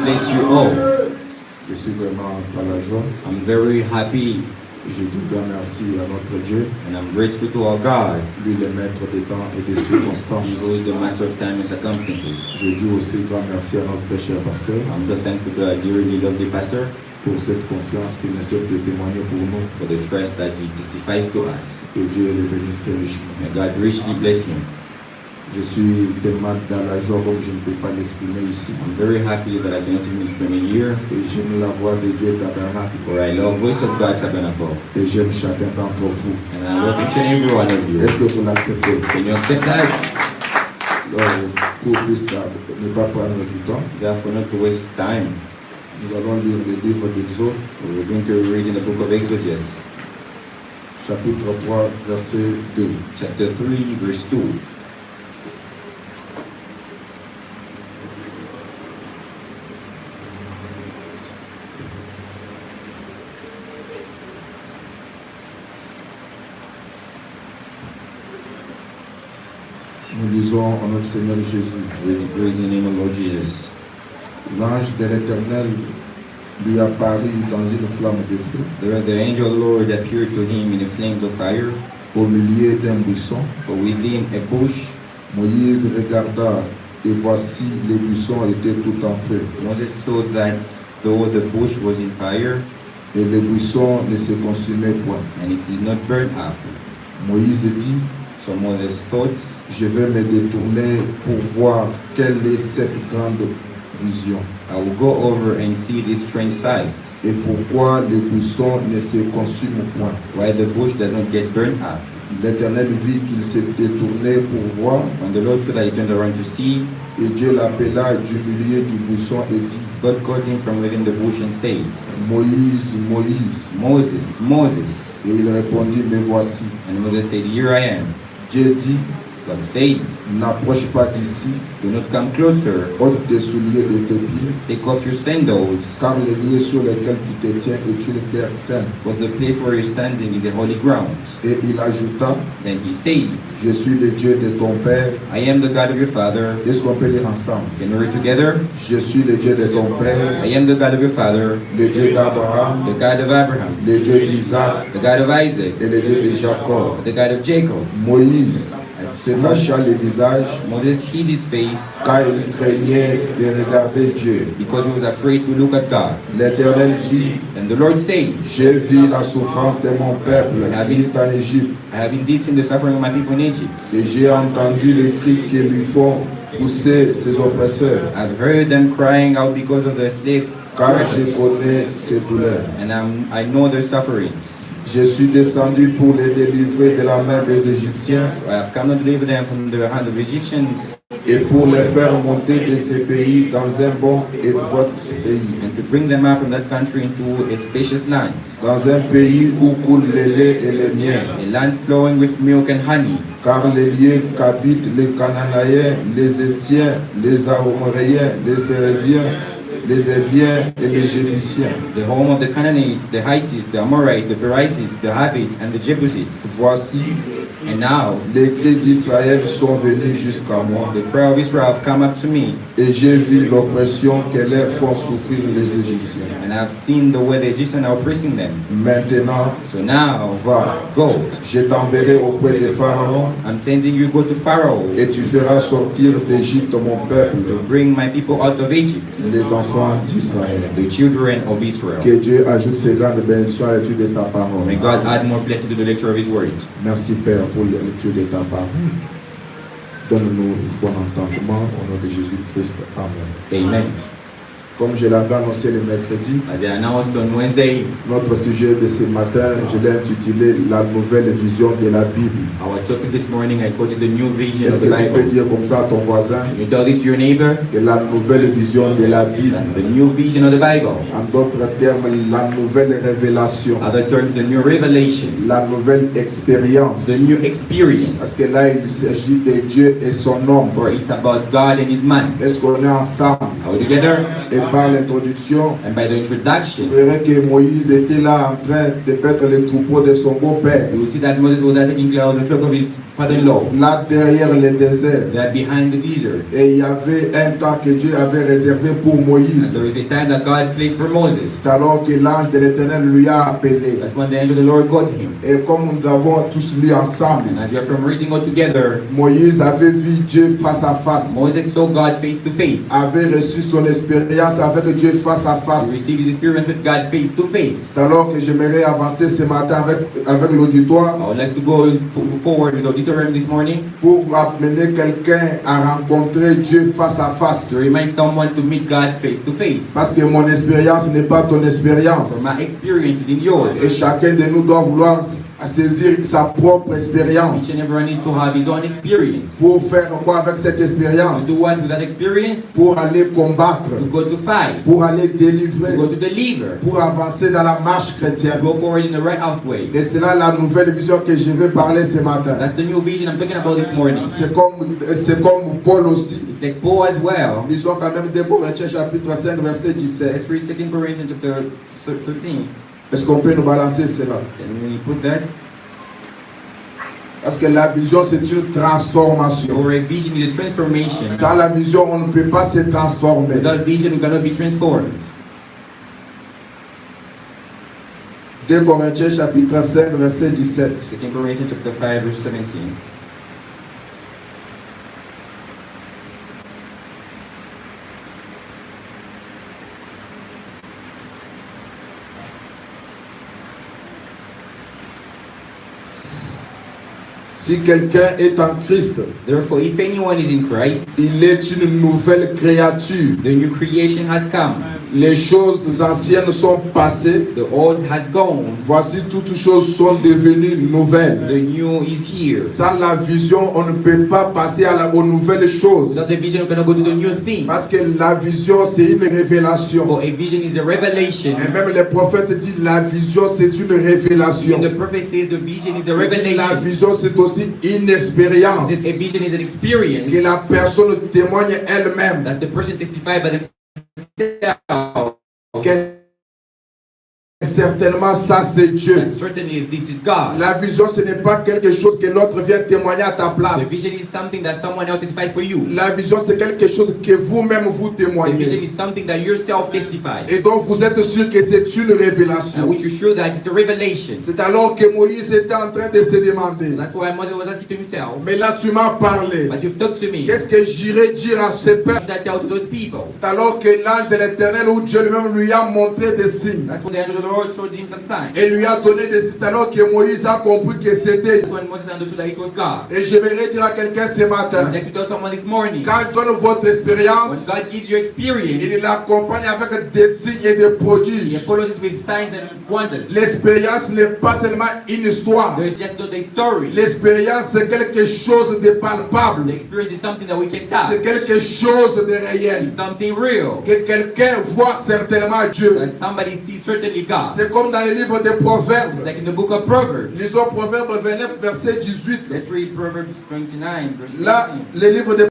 bless you all. Je suis vraiment à la joie. I'm very happy Je dis grand merci à notre Dieu, and I'm grateful to our God. lui le maître des temps et des He circonstances. who is the master of time and circumstances. Je dis aussi grand merci à notre très cher pasteur I'm so thankful to our dearly lovely pastor pour cette confiance qu'il ne cesse de témoigner pour nous. for the trust that he testifies to us. Que Dieu le bénisse très richement. May God richly bless him. Je suis tellement dans la joie comme je ne peux pas l'exprimer ici. I'm very happy that I cannot even explain it here, Et j'aime la voix de Dieu tabernacle. for I love Voice of God Tabernacle, Et j'aime chacun d'entre vous. and I love each and every one of you. Est-ce que vous l'acceptez? Can you accept that? Alors, pour plus tard, ne pas prendre du temps, Therefore, not to waste time, nous allons lire le livre d'Exode, we're going to read in the book of Exodus, chapitre 3, verset 2. chapter 3, verse 2. Nous lisons en notre Seigneur Jésus. We read in the name of Lord Jesus. L'ange de l'Éternel lui apparut dans une flamme de feu There the angel of the Lord appeared to him in the flames of fire, au milieu d'un buisson. for within a bush. Moïse regarda et voici les buissons étaient tout en feu Moses saw that though the bush was in fire, et les buissons ne se consumaient point. and it did not burn up. Moïse dit, So Moses thought, je vais me détourner pour voir quelle est cette grande vision I will go over and see this strange sight, et pourquoi les buissons ne se consument point. why the bush does not get burned up. L'Éternel vit qu'il s'est détourné pour voir When the Lord saw that he turned around to see, et Dieu l'appela du milieu du buisson et dit, God caught him from within the bush and said, Moïse, Moïse. Moses, Moses. Et il répondit, me voici. And Moses said, Here I am. Dieu dit, God said, n'approche pas d'ici, Do not come closer, ôte tes souliers de tes pieds, take off your sandals, car le lieu sur lequel tu te tiens est une terre sainte. for the place where you're standing is a holy ground. Et il ajouta, Then he said, je suis le Dieu de ton père. I am the God of your father. Est-ce qu'on peut lire ensemble? Can we read together? Je suis le Dieu de ton père, I am the God of your father, le Dieu d'Abraham, the God of Abraham, le Dieu d'Isaac the God of Isaac, et le Dieu de Jacob. the God of Jacob. Moïse se cacha le visage Moses hid his face car il craignait de regarder Dieu. because he was afraid to look at God. L'Éternel dit, And the Lord said, j'ai vu la souffrance de mon peuple qui est en Égypte I have been seen the suffering of my people in Egypt. et j'ai entendu les cris que lui font pousser ses oppresseurs, I've heard them crying out because of their slave car je drivers, connais ses douleurs. and I know their sufferings. Je suis descendu pour les délivrer de la main des Égyptiens So I have come to deliver them from the hand of Egyptians et pour les faire monter de ces pays dans un bon et votre pays, and to bring them out from that country into a spacious land, dans un pays où coule le lait et le miel, a land flowing with milk and honey, car les lieux qu'habitent les Cananéens, les Étiens, les Amoréens, les Phérésiens, les Éviens et les Jébusiens. the home of the Canaanites, the Hittites, the Amorites, the Perizzites, the Hivites, and the Jebusites. Voici, And now les cris d'Israël sont venus jusqu'à moi, the prayer of Israel have come up to me, et j'ai vu l'oppression que leur font souffrir les Égyptiens. and I have seen the way the Egyptians are oppressing them. Maintenant, So now, va, go. je t'enverrai auprès de Pharaon, I'm sending you go to Pharaoh et tu feras sortir d'Égypte mon peuple, to bring my people out of Egypt, les enfants d'Israël. the children of Israel. Que Dieu ajoute ses grandes bénédictions à l'étude de sa parole. May God add more blessing to the lecture of His word. Merci Père pour l'étude de ta parole. Donne-nous bon entendement au nom de Jésus-Christ. Amen. Amen. Comme je l'avais annoncé le mercredi, As I announced on Wednesday, notre sujet de ce matin, je l'ai intitulé La nouvelle vision de la Bible. our topic this morning, I called it the new vision of Est-ce the que tu peux Bible. dire comme ça à ton voisin Can you tell this to your neighbor? que la nouvelle vision de la Bible, The new vision of the Bible. en d'autres termes, la nouvelle révélation, Other terms, the new revelation, la nouvelle expérience. the new Parce experience. que là, il s'agit de Dieu et son homme. For it's about God and His man. Est-ce qu'on est ensemble? Are we together? Et par l'introduction, And by the vous introduction, verrez que Moïse était là en train de paître les troupeaux de son beau-père, you will see that Moses was taking care of the flock of his father-in-law. là derrière le désert. That behind the desert. Et il y avait un temps que Dieu avait réservé pour And Moïse. there is a time that God placed for Moses. C'est alors que l'ange de l'Éternel lui a appelé. That's when the angel of the Lord called to him. Et comme nous avons tous lu ensemble, And as we are from reading all together, Moïse avait vu Dieu face à face, Moses saw God face to face. avait reçu son expérience avec Dieu face à He face. received his experience with God face to face. C'est alors que j'aimerais avancer ce matin avec l'auditoire I would like to go forward with auditorium this morning pour amener quelqu'un à rencontrer Dieu face à face. to remind someone to meet God face to face. Parce que mon expérience n'est pas ton expérience. For my experience is in yours. Et chacun de nous doit vouloir saisir sa propre Each expérience. and everyone needs to have his own experience. Pour faire quoi avec cette expérience? To do what with that experience? Pour aller combattre, To go to fight. pour aller To délivrer, go to deliver. pour avancer dans la marche To chrétienne. go forward in the right house way. Et c'est là la nouvelle vision que je vais parler ce matin. That's the new vision I'm talking about this morning. C'est comme Paul aussi. It's like Paul as well. Lisons quand même 2 Corinthiens chapitre 5 verset 17. Let's read 2 Corinthians chapter 13. Est-ce qu'on peut nous balancer cela? Can we put that? Parce que la vision c'est une transformation. Or a vision is a transformation. Sans la vision on ne peut pas se transformer. Without vision, we cannot be transformed. 2 Corinthiens chapitre 5 verset 17. 2 Corinthians chapter 5 verse 17. Si quelqu'un est en Christ, Therefore, if anyone is in Christ, il est une nouvelle créature. the new creation has come. Les choses anciennes sont passées. The old has gone. Voici toutes choses sont devenues nouvelles. The new is here. Sans la vision, on ne peut pas passer aux nouvelles choses. Without the vision, we cannot go to the new things. Parce que la vision, c'est une révélation. For a vision is a revelation. Et même les prophètes disent la vision, c'est une révélation. And the prophet says the vision is a La revelation. vision, c'est aussi une expérience. Says a vision is an experience Que la personne témoigne elle-même. that the person testified by themselves. Que certainement ça c'est Dieu. That certainly this is God. La vision ce n'est pas quelque chose que l'autre vient témoigner à ta The place. vision is something that someone else testified for you. La vision c'est quelque chose que vous-même vous The vision témoignez. is something that yourself testifies. Et donc vous êtes sûr que c'est une And révélation. which you're sure that it's a revelation. C'est alors que Moïse était en train de se demander. That's why Moses was asking to himself, Mais là tu m'as parlé. but you've talked to me. Qu'est-ce que j'irai dire à ce peuple? What should I tell to those people? C'est alors que l'ange de l'Éternel ou Dieu lui-même lui a montré des signes. That's when the angel of the Lord showed him some signs. Et lui a donné des signes. C'est alors que Moïse a compris que c'était. That's when Moses understood that it was God. Et j'aimerais dire à quelqu'un ce I'd matin. like to tell someone this morning, Quand il donne votre when expérience, God gives you il experience, l'accompagne avec des signes et des He prodiges. follows it with signs and wonders. L'expérience n'est pas seulement une histoire. There is just not a story. L'expérience, c'est quelque chose de The palpable. experience is something that we can C'est touch. quelque chose de réel. It's something real. Que quelqu'un voit certainement Dieu. That somebody sees certainly God. C'est comme dans le livre des It's Proverbes. like in the book of Proverbs. Lisons Proverbes 29, verset 18. Let's read Proverbs 29, verse Là, 18. le livre des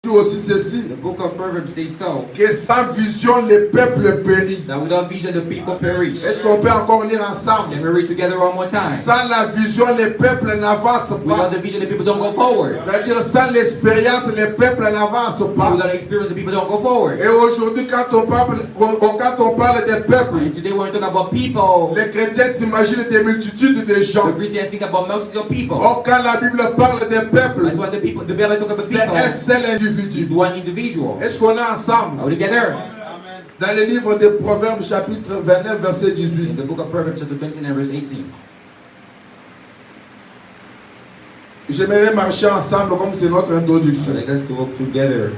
dit aussi ceci. The book of Proverbs says so, Que sans vision, le peuple périt. that without vision the people perish. Est-ce qu'on peut encore lire ensemble? Can we read together one more time? Sans la vision, le peuple n'avance Without pas. the vision the people don't go forward. C'est-à-dire, sans l'expérience, le peuple n'avance pas. Without experience the people don't go forward. Et aujourd'hui, quand on parle des peuples, And today when we talk about people, les chrétiens s'imaginent des multitudes de the gens. Christians think about multitudes of people. Or, quand la Bible parle des peuples, That's what the Bible talk about c'est un people. seul It's individu. one individual. Est-ce qu'on est ensemble? Are we together? Dans le livre des Proverbes, chapitre 29, verset In 18. the book of Proverbs chapter 29 verse 18. J'aimerais marcher ensemble comme c'est notre So introduction. let us walk together.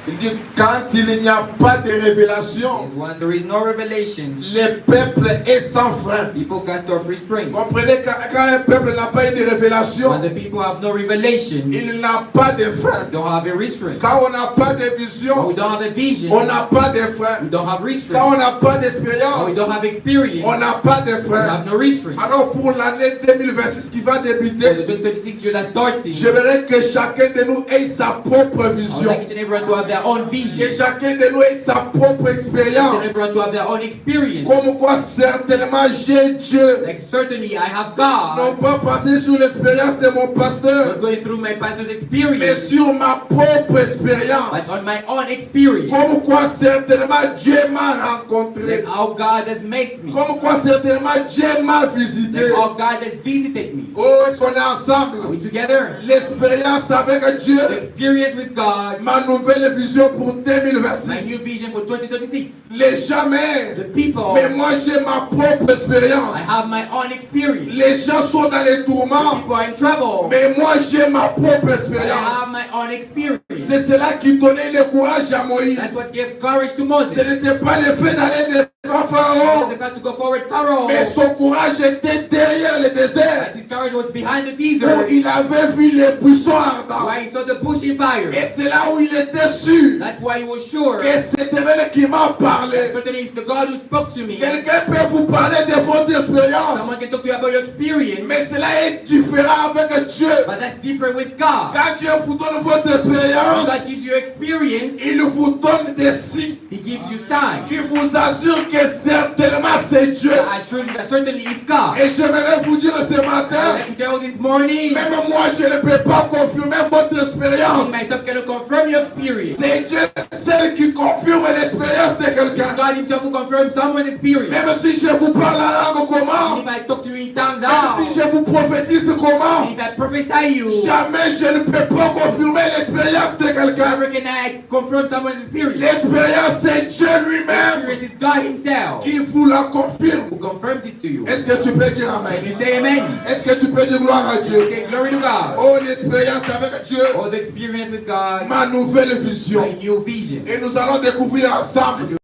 Il dit quand il n'y a pas de révélation, is when there is no revelation, le peuple est sans frein. people cast off restraint. Comprenez, quand un peuple n'a pas eu de révélation, When the people have no revelation, il n'a pas de frein. they don't have a restraint. Quand on n'a pas de When vision, we don't have a vision, on n'a pas de frein. we don't have Quand restraint. on n'a pas When d'expérience, we don't have experience, on n'a pas de we frein. have no restraint. Alors pour l'année 2026 qui va For the débuter, 2026 year that's starting, j'aimerais que chacun de nous ait sa propre I would vision. like each and everyone to have their own Que vision. chacun de nous ait sa propre Each and expérience. everyone to have their own experience. Comme quoi certainement j'ai Dieu. Like certainly I have God. Non pas passer sur l'expérience de mon Not pasteur, going through my pastor's mais experience, sur ma propre but expérience. on my own experience. Comme quoi certainement Dieu m'a rencontré. Like how God has made me. Comme quoi certainement Dieu m'a visité. Like how God has visited me. Oh, est-ce qu'on est Are ensemble? we together? L'expérience avec Dieu, The experience with God, ma nouvelle vision pour my new 2026. vision for 2026. Les jamais. The people, Mais moi j'ai ma propre I expérience. have my own experience. Les gens sont dans les tourments. People are in trouble. Mais moi j'ai ma propre I have expérience. my own experience. C'est cela qui donnait le courage à Moïse. That's what gave courage to Moses. Ce n'était pas le fait d'aller devant Pharaon, The fact to go forward, Pharaoh. mais son courage était derrière le désert. But his courage was behind the Où desert, il avait vu les buissons ardents. where he saw the bush in fire. Et c'est là où il était sûr That's why he was sure que c'était elle qui m'a parlé. that certainly it's the God who spoke to me. Quelqu'un peut vous parler de votre expérience, Someone can talk to you about your experience, mais cela est différent avec Dieu. but that's different with God. Quand Dieu vous donne votre expérience, God gives you experience, il vous donne des signes he gives you signs. qui vous assurent que certainement c'est Dieu. I assure you that certainly it's God. Et j'aimerais vous dire ce I'd matin, like to tell you this morning, même moi je ne peux pas confirmer votre me expérience. myself cannot confirm your experience. C'est Dieu seul qui confirme l'expérience de quelqu'un. God himself will confirm someone's experience. Même si je vous parle la langue comment, If I talk to you in tongues, même how? si je vous prophétise comment, If I prophesy you, jamais je ne peux pas confirmer l'expérience de quelqu'un. never can I confirm someone's experience. L'expérience c'est Dieu lui-même Experience is God himself qui vous la confirme. who confirms it to you. Est-ce que tu peux dire Can Amen? you say amen? Est-ce que tu peux dire gloire à Dieu? Say glory to God. Oh, l'expérience avec Dieu, Oh, the experience with God, ma nouvelle vision. my new vision. Et nous allons découvrir ensemble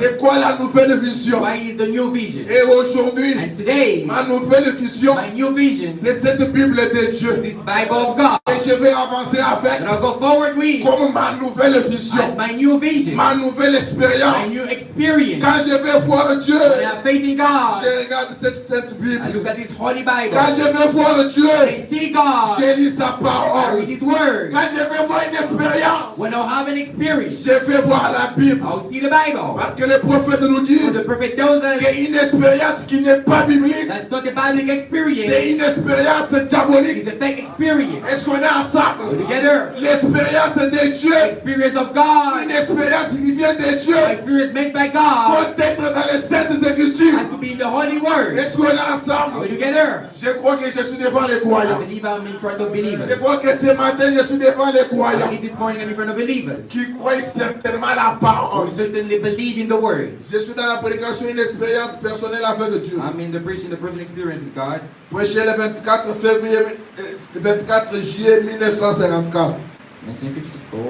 c'est quoi la nouvelle vision. Why is the new vision? Et aujourd'hui, And today, ma nouvelle vision, my new vision c'est cette Bible de Dieu. is this Bible of God. Et je vais avancer avec And I'll go forward with comme ma nouvelle vision, as my new vision, ma nouvelle my expérience. new experience. Quand je vais voir Dieu, When I have faith in God, je regarde cette Sainte I Bible. look at this holy Bible. Quand je vais voir Dieu, I see God. je lis sa I parole. read His Word. Quand je vais voir une expérience, When I'll have an experience, je vais voir la Bible. I'll see the Bible. Parce que le prophète nous dit For the prophet tells us qu'une expérience qui n'est pas biblique, that's not a biblical c'est experience. une expérience diabolique. It's a fake experience. Est-ce qu'on est ensemble? Together, L'expérience de Dieu, experience of God, une expérience qui vient de Dieu, experience made by God, doit être dans les Saintes Écritures. has to be in the Holy Word. Est-ce qu'on est Are ensemble? we together? Je crois que je suis devant les I croyants. believe I'm in front of Je believers. crois que ce matin, je suis devant les I croyants believe this morning I'm in front of believers qui croient certainement la who parole. certainly believe in the Word. Je suis dans la prédication, une expérience personnelle avec Dieu. I'm in the preaching, the personal experience with God. Prêché le 24 février, 24 juillet 1954. 1954.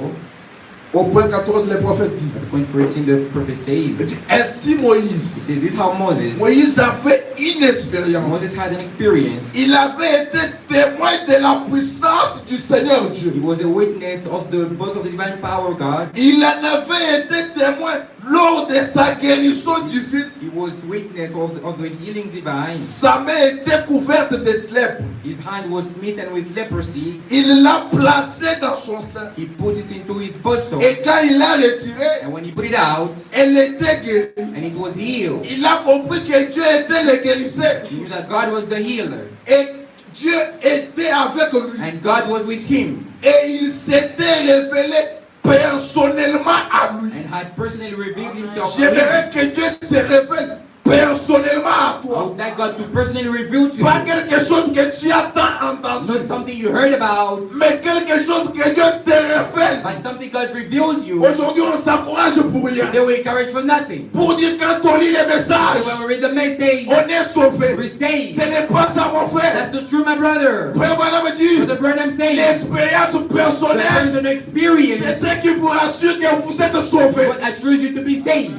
Au point 14, le prophète dit. At point 14, the prophet Il says, dit, ainsi Moïse. he says, this is how Moses Avait une expérience. Moses had an experience. Il avait été témoin de la puissance du Seigneur Dieu. He was a witness of the both of the divine power of God. Il en avait été témoin lors de sa guérison divine. He was witness of the healing divine. Sa main était couverte de lèpre. His hand was smitten with leprosy. Il l'a placée dans son sein. He put it into his bosom. Et quand il l'a retirée, And when he put it out, elle était guérie. and it was healed, Il a compris que Dieu était le guérisseur. he knew that God was the healer. Et Dieu était avec lui. And God was with him. Et il s'était révélé personnellement à lui. And had personally revealed himself to him. J'aimerais que Dieu se révèle personnellement à I toi. would like God to personally reveal to Pas you. quelque chose que tu as tant entendu, Not something you heard about, mais quelque chose que Dieu te révèle. but something God reveals you. Aujourd'hui, on s'encourage pour rien. They will encourage for nothing. Pour dire quand on lit les messages, So when we read the message, on est sauvé. we're saved. Ce n'est pas ça, mon frère. That's not true, my brother. Frère Branham dit, But the Branham says, l'expérience the personnelle, personal c'est experience ce qui vous rassure que vous êtes sauvé. what assures you to be saved.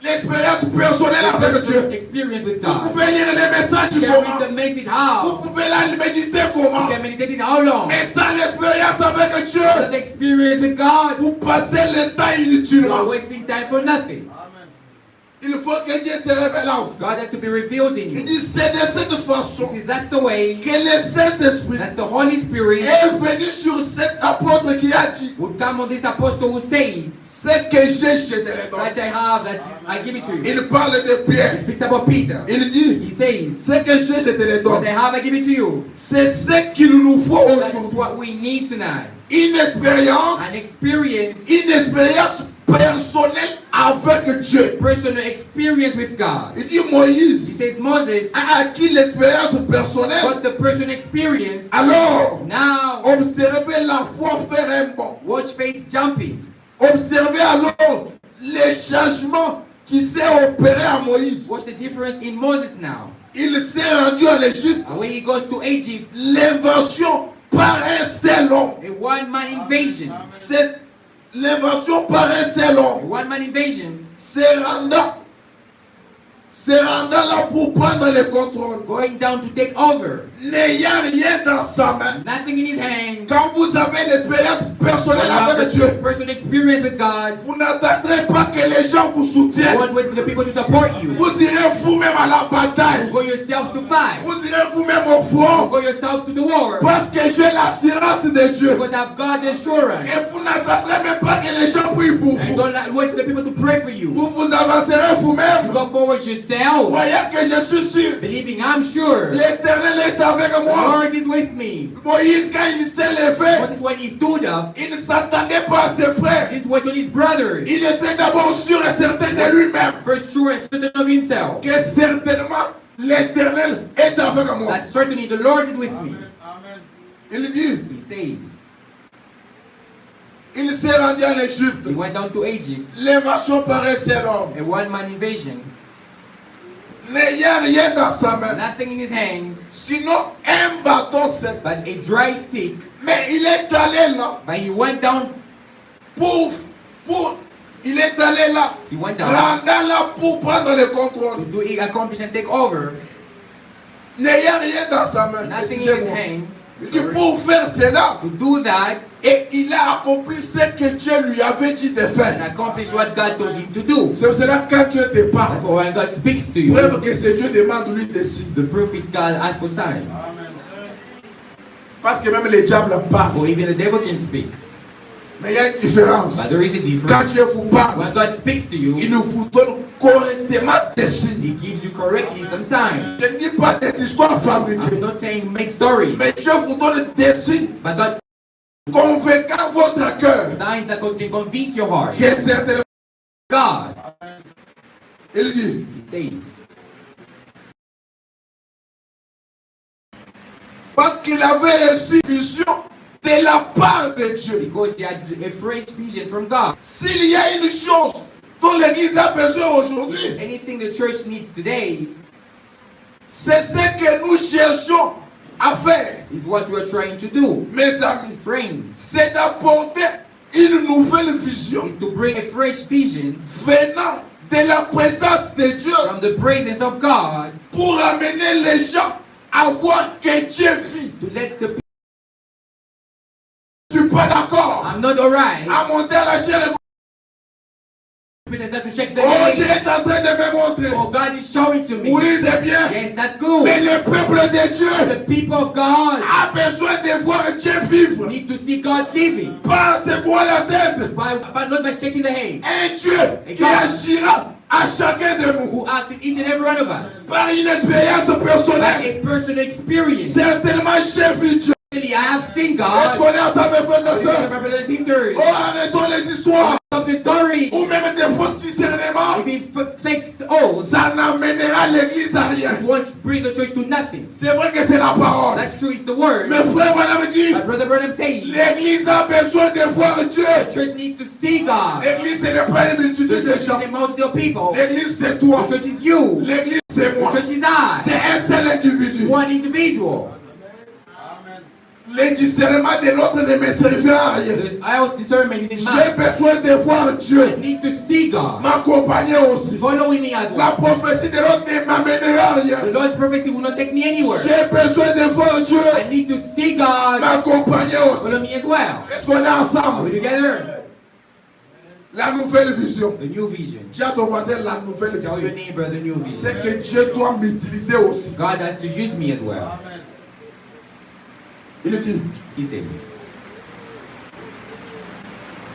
L'expérience personnelle The avec Dieu. personal experience with Vous God. pouvez lire les messages You can comment. read the message Vous how. pouvez la méditer comment. You can meditate it how long. Mais sans l'expérience avec Dieu, But the experience with God, vous passez le temps you are inutilement. wasting time for nothing. Il faut que Dieu se révèle en vous. God has to be revealed in Il you. dit, c'est de cette You façon see, that's the way, que le Saint-Esprit that's the Holy Spirit est venu sur cet apôtre qui a dit, would come on this apostle who says, ce que j'ai, je te le donne. such I have, that's I give it to you. Il parle de He Pierre. speaks about Peter. Il dit, He says, ce que j'ai, je te le what donne. I have, I give it to you. C'est ce qu'il nous faut That is aujourd'hui. what we need tonight. Une expérience, An experience, personnelle avec Dieu. personal experience with God. Il dit He Moïse said Moses a acquis l'expérience personnelle. got the personal experience. Alors, Now, observez la foi faire un bond. watch faith jumping. Observez alors les changements qui s'est opéré à Moïse. Watch the difference in Moses now. Il s'est rendu en Égypte. And when he goes to Egypt, L'invention par un seul homme. a one-man invasion. Cette l'invention par un seul A homme. one-man invasion. Se rendant là pour prendre le contrôle. Going down to take over. N'ayant rien dans sa main. Nothing in his hand. Quand vous avez l'expérience When personnelle you have avec the Dieu, personal experience with God, vous n'attendrez pas que les gens vous you soutiennent. won't wait for the people to support you. Vous irez vous-même à la You bataille. go yourself to fight. Vous irez vous-même au You front. go yourself to the war. Parce que j'ai l'assurance de Dieu. Because I've God's assurance. Et vous n'attendrez même pas que les gens prient pour And vous. don't wait for the people to pray for you. Vous vous avancerez You vous-même. go forward yourself, Voyez que je suis sûr. believing I'm sure the L'Éternel est avec moi. Lord is with me. Moïse, quand il s'est levé, Moses, when he stood up, il ne s'attendait pas à ses frères. didn't wait on his brothers. Il était d'abord sûr et certain de lui-même First sure and certain of himself. que certainement l'Éternel est avec moi. That certainly the Lord is with me. Il dit, He says. il s'est rendu en Égypte. He went down to Egypt. L'invasion par un seul homme. A one-man invasion. N'ayant rien dans sa main. Nothing in his hands Sinon, un bâton sec. but a dry stick. Mais il est allé là But he went down. il est allé là. He went down Rendant là pour prendre le to contrôle. do accomplish and take over. N'ayant rien dans sa main. Nothing in his Excusez-moi. hands. Il dit pour faire cela. To do that Et il a accompli ce que Dieu lui avait dit de and faire. accomplish what God told him to do. C'est pour cela que quand Dieu te parle, That's why when God speaks to you, preuve que c'est Dieu demande lui des signes. the prophets God asks for signs. Parce que même les diables parlent. Or even the devil can speak. Mais il y a une différence. But there is a Quand difference. Dieu vous parle, When God speaks to il you, vous donne correctement des signes. He gives you correctly some signs. Je ne dis pas des histoires fabriquées. I'm not saying make stories, Mais Dieu vous donne des signes but God convaincant votre cœur. signs that can convince your heart. Que certainement, God, il dit, He says, parce qu'il avait reçu une vision de la part de Dieu. because he had a fresh vision from God. S'il y a une chose dont l'Église a besoin aujourd'hui, Anything the church needs today c'est ce que nous cherchons à faire, is what we are trying to do. mes amis. Friends, C'est d'apporter une nouvelle vision is to bring a fresh vision venant de la présence de Dieu from the presence of God pour amener les gens à voir que Dieu vit. to let the people. Tu n'es pas d'accord? I'm not alright. À monter à la chair. To check the Oh, Dieu name. est en train de me montrer. Oh, God is showing to me. Oui, c'est bien. Yes, that's good. Mais le peuple de Dieu The people of God a besoin de voir Dieu vivre. need to see God living, Pas en secouant la tête. but not by shaking the head. Un Dieu qui agira à chacun de nous Who acts in each and every one of us par une expérience by personnelle. a personal experience. Certainement, chef Dieu. I have seen Est-ce God. qu'on est ensemble, frères et My sœurs? brothers and sisters. Oh, arrêtons les histoires. Stop of the story, ou même des fausses discernements, maybe fake oaths, ça n'amènera l'église à rien. it won't bring the church to nothing. C'est vrai que c'est la parole. That's true, it's the word. Mais frère Branham dit, But Brother Branham says, l'église a besoin de voir Dieu. the church needs to see God. L'église, ce n'est pas une The multitude church de is gens. a multitude of people. L'église, c'est toi. The church is you. L'église, c'est The moi. church is I. C'est un seul individu. One individual. Le discernement de l'autre ne me servira à rien. The else discernment is in J'ai mind. besoin de voir Dieu. I need to see God. M'accompagner aussi. Following me as La well. prophétie de l'autre ne m'amènera à rien. The Lord's prophecy will not take me anywhere. J'ai besoin de voir Dieu. I need to see God. M'accompagner aussi. Follow me as well. Est-ce qu'on est Are ensemble? we together? La nouvelle vision. The new vision. Dis à ton voisin la nouvelle Tell your vision. neighbor the new vision. C'est que Dieu doit m'utiliser aussi. God has to use me as well. Il dit, He says.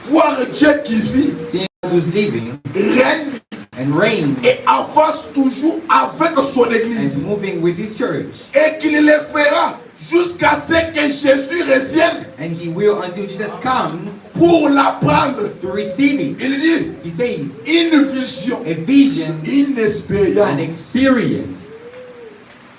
voir Dieu qui vit, Seeing God who's living règne and reign et avance toujours avec son église. and moving with His church. Et qu'il le fera jusqu'à ce que Jésus revienne And He will until Jesus comes pour la prendre. to receive it. Il dit, He says, une vision, a vision, une an expérience. experience.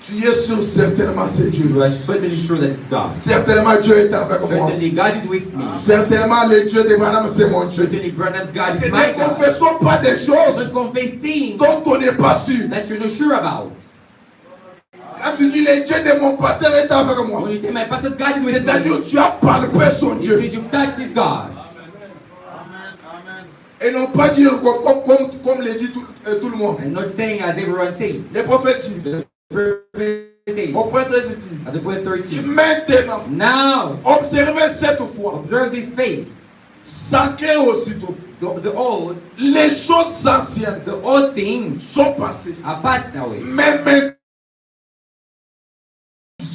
Tu es sûr, certainement c'est Dieu. You are certainly sure that it's God. Certainement Dieu est avec moi. Certainly God is with me. Certainement le Dieu de Branham c'est mon Dieu. Certainly Branham's God Parce que is my ne God. confessons pas des choses Don't confess things dont on n'est pas sûr. that you're not sure about. Quand tu dis le Dieu de mon pasteur est avec moi, When you say my pastor's God is with c'est-à-dire me, tu as palpé son it Dieu. means you've touched His God. Et non pas dire comme le dit tout le monde. I'm not saying as everyone says. Les prophètes disent, The prophet says, mon frère dit, at the point 13, maintenant, now observez cette fois, observe this faith. sacré aussitôt. The old, Les choses anciennes the old things sont passées. are passed away. Mais maintenant,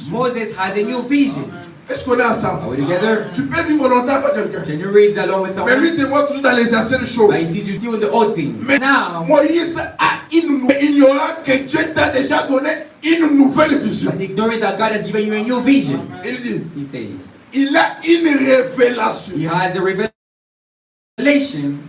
Moses has a new vision. est-ce qu'on est Are ensemble? we together? Tu peux vivre longtemps avec quelqu'un. Can you read along with Mais lui someone? te voit toujours dans les anciennes choses. But he sees you still in the old things. Mais Now, Moïse a ignorant que Dieu t'a déjà donné une nouvelle vision. but ignoring that God has given you a new vision. Il dit, He says, il a une révélation. he has a revelation.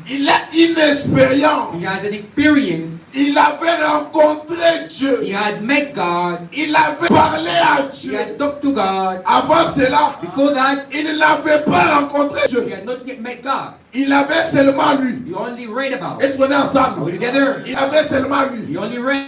Il a une expérience. He has an experience. Il avait rencontré Dieu. He had met God. Il avait parlé à He Dieu. had talked to God. Avant cela, Before that, il n'avait pas rencontré he Dieu. had not yet met God. Il avait seulement lui. He only read about. Est-ce qu'on est Are we ensemble? together? Il avait seulement lui. He only read.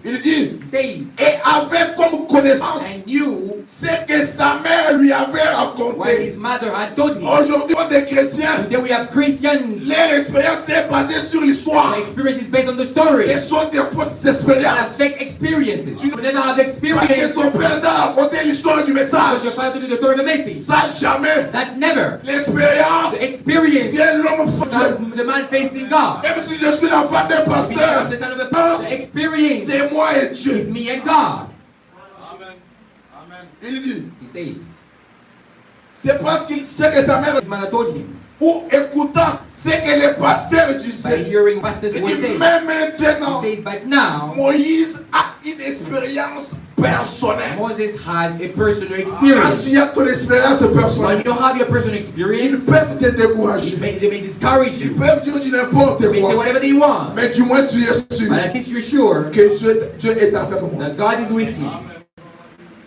Il dit, He says, et avait comme connaissance and knew ce que sa mère lui avait what raconté. his mother had told him. Aujourd'hui, on est des chrétiens. Today we have Christians. Leur expérience est basée sur l'histoire. The experience is based on the story. Ce sont des fausses And expériences. fake experiences. You never have Parce que experience ton père t'a raconté l'histoire du message. because your father to do the story of the message. Ça, jamais. That never. L'expérience The experience vient de l'homme fou. of the man facing God. Même si je suis l'enfant d'un Because pasteur, the son of the experience c'est moi et is Dieu. me and God. Il dit, He says. c'est parce qu'il sait que sa mère, His mother told him. ou écoutant ce que le pasteur By disait, hearing pastors il were dit, saying. mais maintenant, He says, but now Moïse a une expérience personnelle. Moses has a personal Quand experience. tu as ton expérience When personnelle, you have your personal ils experience, peuvent te décourager. they may discourage Ils you. peuvent dire du n'importe They may say quoi. whatever they want. Mais du moins, tu es sûr But at least you're sure que Dieu est avec moi. that God is with me.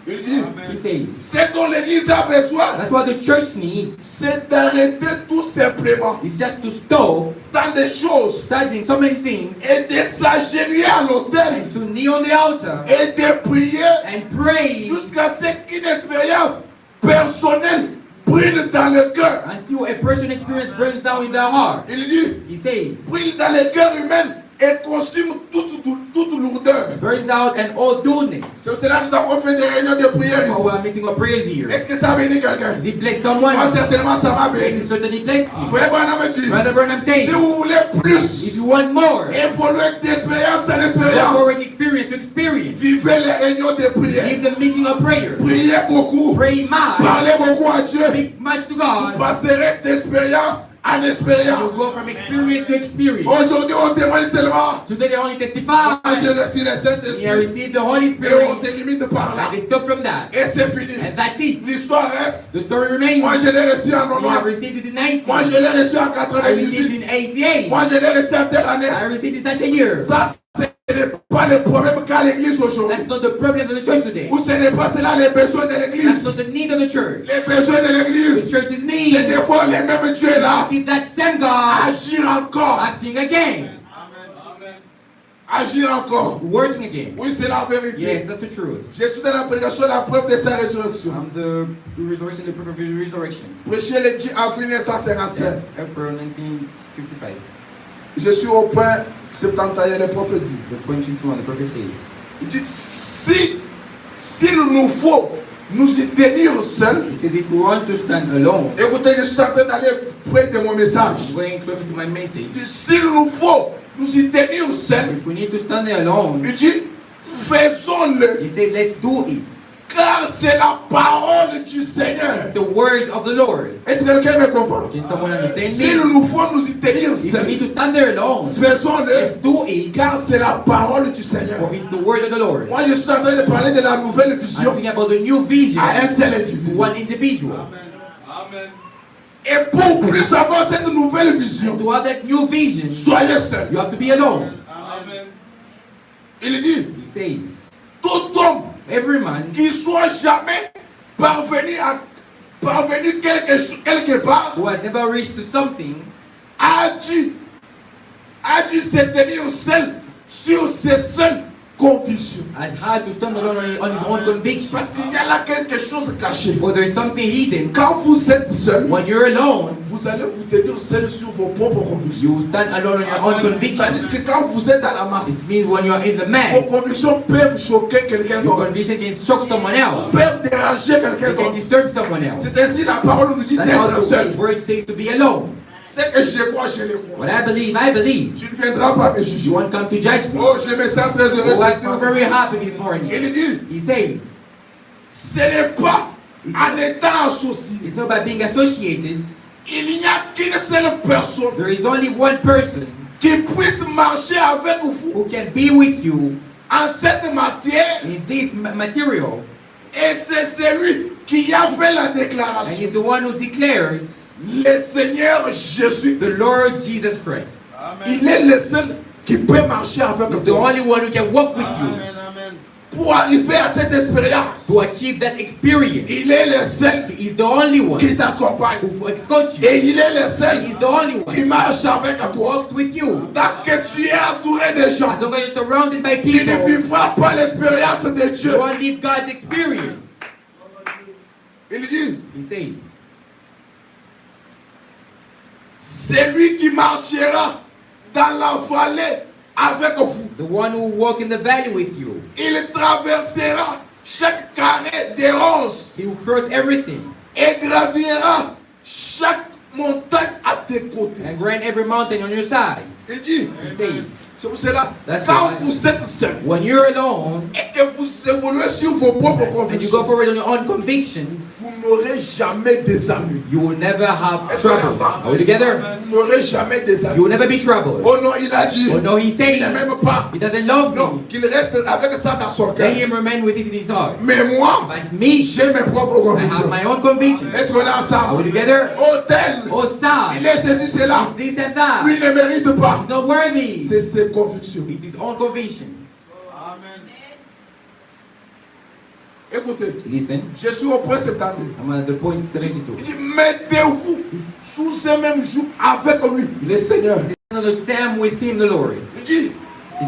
Il dit, He says. ce dont l'Église a besoin, That's what the church needs. c'est d'arrêter tout simplement It's just to stop tant de choses studying so many things et de s'agenouiller à l'autel and to kneel on the altar et de prier and pray jusqu'à ce qu'une expérience personnelle brûle dans le cœur. until a personal experience burns down in their heart. Il dit, He says, brûle dans le cœur humain et consume toute lourdeur. burns out and all dullness. C'est cela que nous avons fait des réunions de prière That's why ici. we're meeting our prayers here. Est-ce que ça a béni quelqu'un? Does it bless someone? Moi, certainement, ça m'a Yes, béni. it certainly blessed me. Frère Branham dit, Brother Branham si says, vous voulez if plus, you want more, évoluer d'expérience en go expérience, forward experience to experience. vivez les réunions de prière. Give the meeting of prayer. Priez beaucoup. Pray much. Parlez beaucoup à Dieu. Speak much to Vous God. passerez d'expérience en You expérience. go from experience to experience. Aujourd'hui, on témoigne seulement. Today they only testify. Moi, j'ai reçu le You have Saint-Esprit. received the Holy Et on Spirit. se limite par là. And they stop from that. Et c'est fini. And that's it. L'histoire reste. The story remains. Moi, je l'ai reçu en You have 90. received it in 90. Moi, je l'ai reçu en I received 98. it in 88. Moi, je l'ai reçu en telle année. I received it such a year. Ça, ce n'est pas le problème qu'a l'église aujourd'hui. That's not the problem of the church today. Ou ce n'est pas cela les besoins de That's l'église. not the need of the church. Les besoins de The l'église, church's c'est need. des fois les mêmes Dieu là. See that same God Agir encore. acting again. Agir encore. Working again. Oui, c'est la vérité. Yes, that's the truth. Je suis dans la prédication la preuve de sa résurrection. I'm the resurrection, the proof of his resurrection. Prêcher le 10 avril 1955. April 1965. Je suis au point 71, le prophète dit. The point 21, the prophet says, Il dit, s'il nous faut nous y tenir seuls. he says, if we want to stand alone, Écoutez, je suis en train d'aller près de mon message. I'm going closer to my message. Il dit, s'il nous faut nous y tenir seuls. If we need to stand there alone, Il dit, faisons-le. he said, let's do it. Car c'est la parole du Seigneur. The words of the Lord. Est-ce que quelqu'un me comprend? Can someone understand S'il me? nous faut nous y tenir If you seuls. need to stand there alone, Faisons-le. do it. Car c'est la parole du Seigneur. For it's the word of the Lord. Moi, je suis en train de parler de la nouvelle I'm vision thinking about the new vision à un seul to individu. one individual. Et pour plus avoir cette nouvelle vision, To have that new vision, soyez seuls. you have to be alone. Il dit, He says, tout homme every man qui soit jamais parvenu quelque part who has never reached to something a dû se tenir seul sur ses seules convictions. has had to stand alone on his own conviction. Parce qu'il y a là quelque chose caché. For there is something hidden. Quand vous êtes seul, When you're alone, vous allez vous tenir seul sur vos propres convictions. you stand alone on your own Tandis que convictions. quand vous êtes dans la masse, It means when you're in the vos mass, convictions peuvent choquer quelqu'un your d'autre, conviction can shock someone else. peuvent déranger quelqu'un It can d'autre. disturb someone else. C'est ainsi la parole nous dit That's how d'être the seul. word says to be alone. C'est que je crois, je le crois. What I believe. Tu ne viendras pas me juger. You won't come to judge me. Oh, je me sens très heureux Oh, I ce feel matin. very happy this morning. Il dit, He says, ce n'est pas en étant associé. it's not by being associated. Il n'y a qu'une seule personne There is only one person qui puisse marcher avec vous who can be with you en cette matière, in this material, et c'est celui qui a fait la and déclaration. he's the one who declared Le Seigneur Jésus, the Lord Jesus Christ. il est le seul qui peut marcher avec He's the toi. only one who can walk with you Pour arriver à cette expérience, to achieve that experience. il est le seul He is the only one qui t'accompagne. who escorts you. Et il est le And seul he's the only qui one marche avec who toi. walks with you. Tant que tu es entouré de gens, As long as you're surrounded by tu ne people, vivras pas l'expérience de Dieu. you won't live God's experience. Il dit, He says, c'est lui qui marchera dans la vallée avec vous. the one who will walk in the valley with you. Il traversera chaque carré des ronces He will cross everything et gravira chaque montagne à tes côtés. and grant every mountain on your side. Il dit, He says, c'est pour cela, That's quand why- vous êtes seul when you're alone et que vous évoluez sur vos propres and you go convictions, forward on your own convictions, vous n'aurez jamais des amis. you will never have Est-ce qu'on est trouble. ensemble? Are we together? Vous n'aurez jamais des You amis. will never be troubled. Oh non, il a dit, Oh no, he il says n'est même pas. he doesn't love Non, me. qu'il reste avec ça dans son cœur. Let him remain with it in his heart. Mais moi, But me, j'ai mes propres I have convictions. my own convictions. Est-ce qu'on est Are we ensemble? together? Oh tel, Oh, il son, est ceci, cela. it's this and that. Lui ne mérite pas. He's not worthy. C'est ses convictions. It's his own conviction. Écoutez, Listen, je suis au point 72. I'm at the point 72. Il dit, mettez-vous sous ce même joug avec lui, le Seigneur. Stand on the same with him, the Lord. Il dit,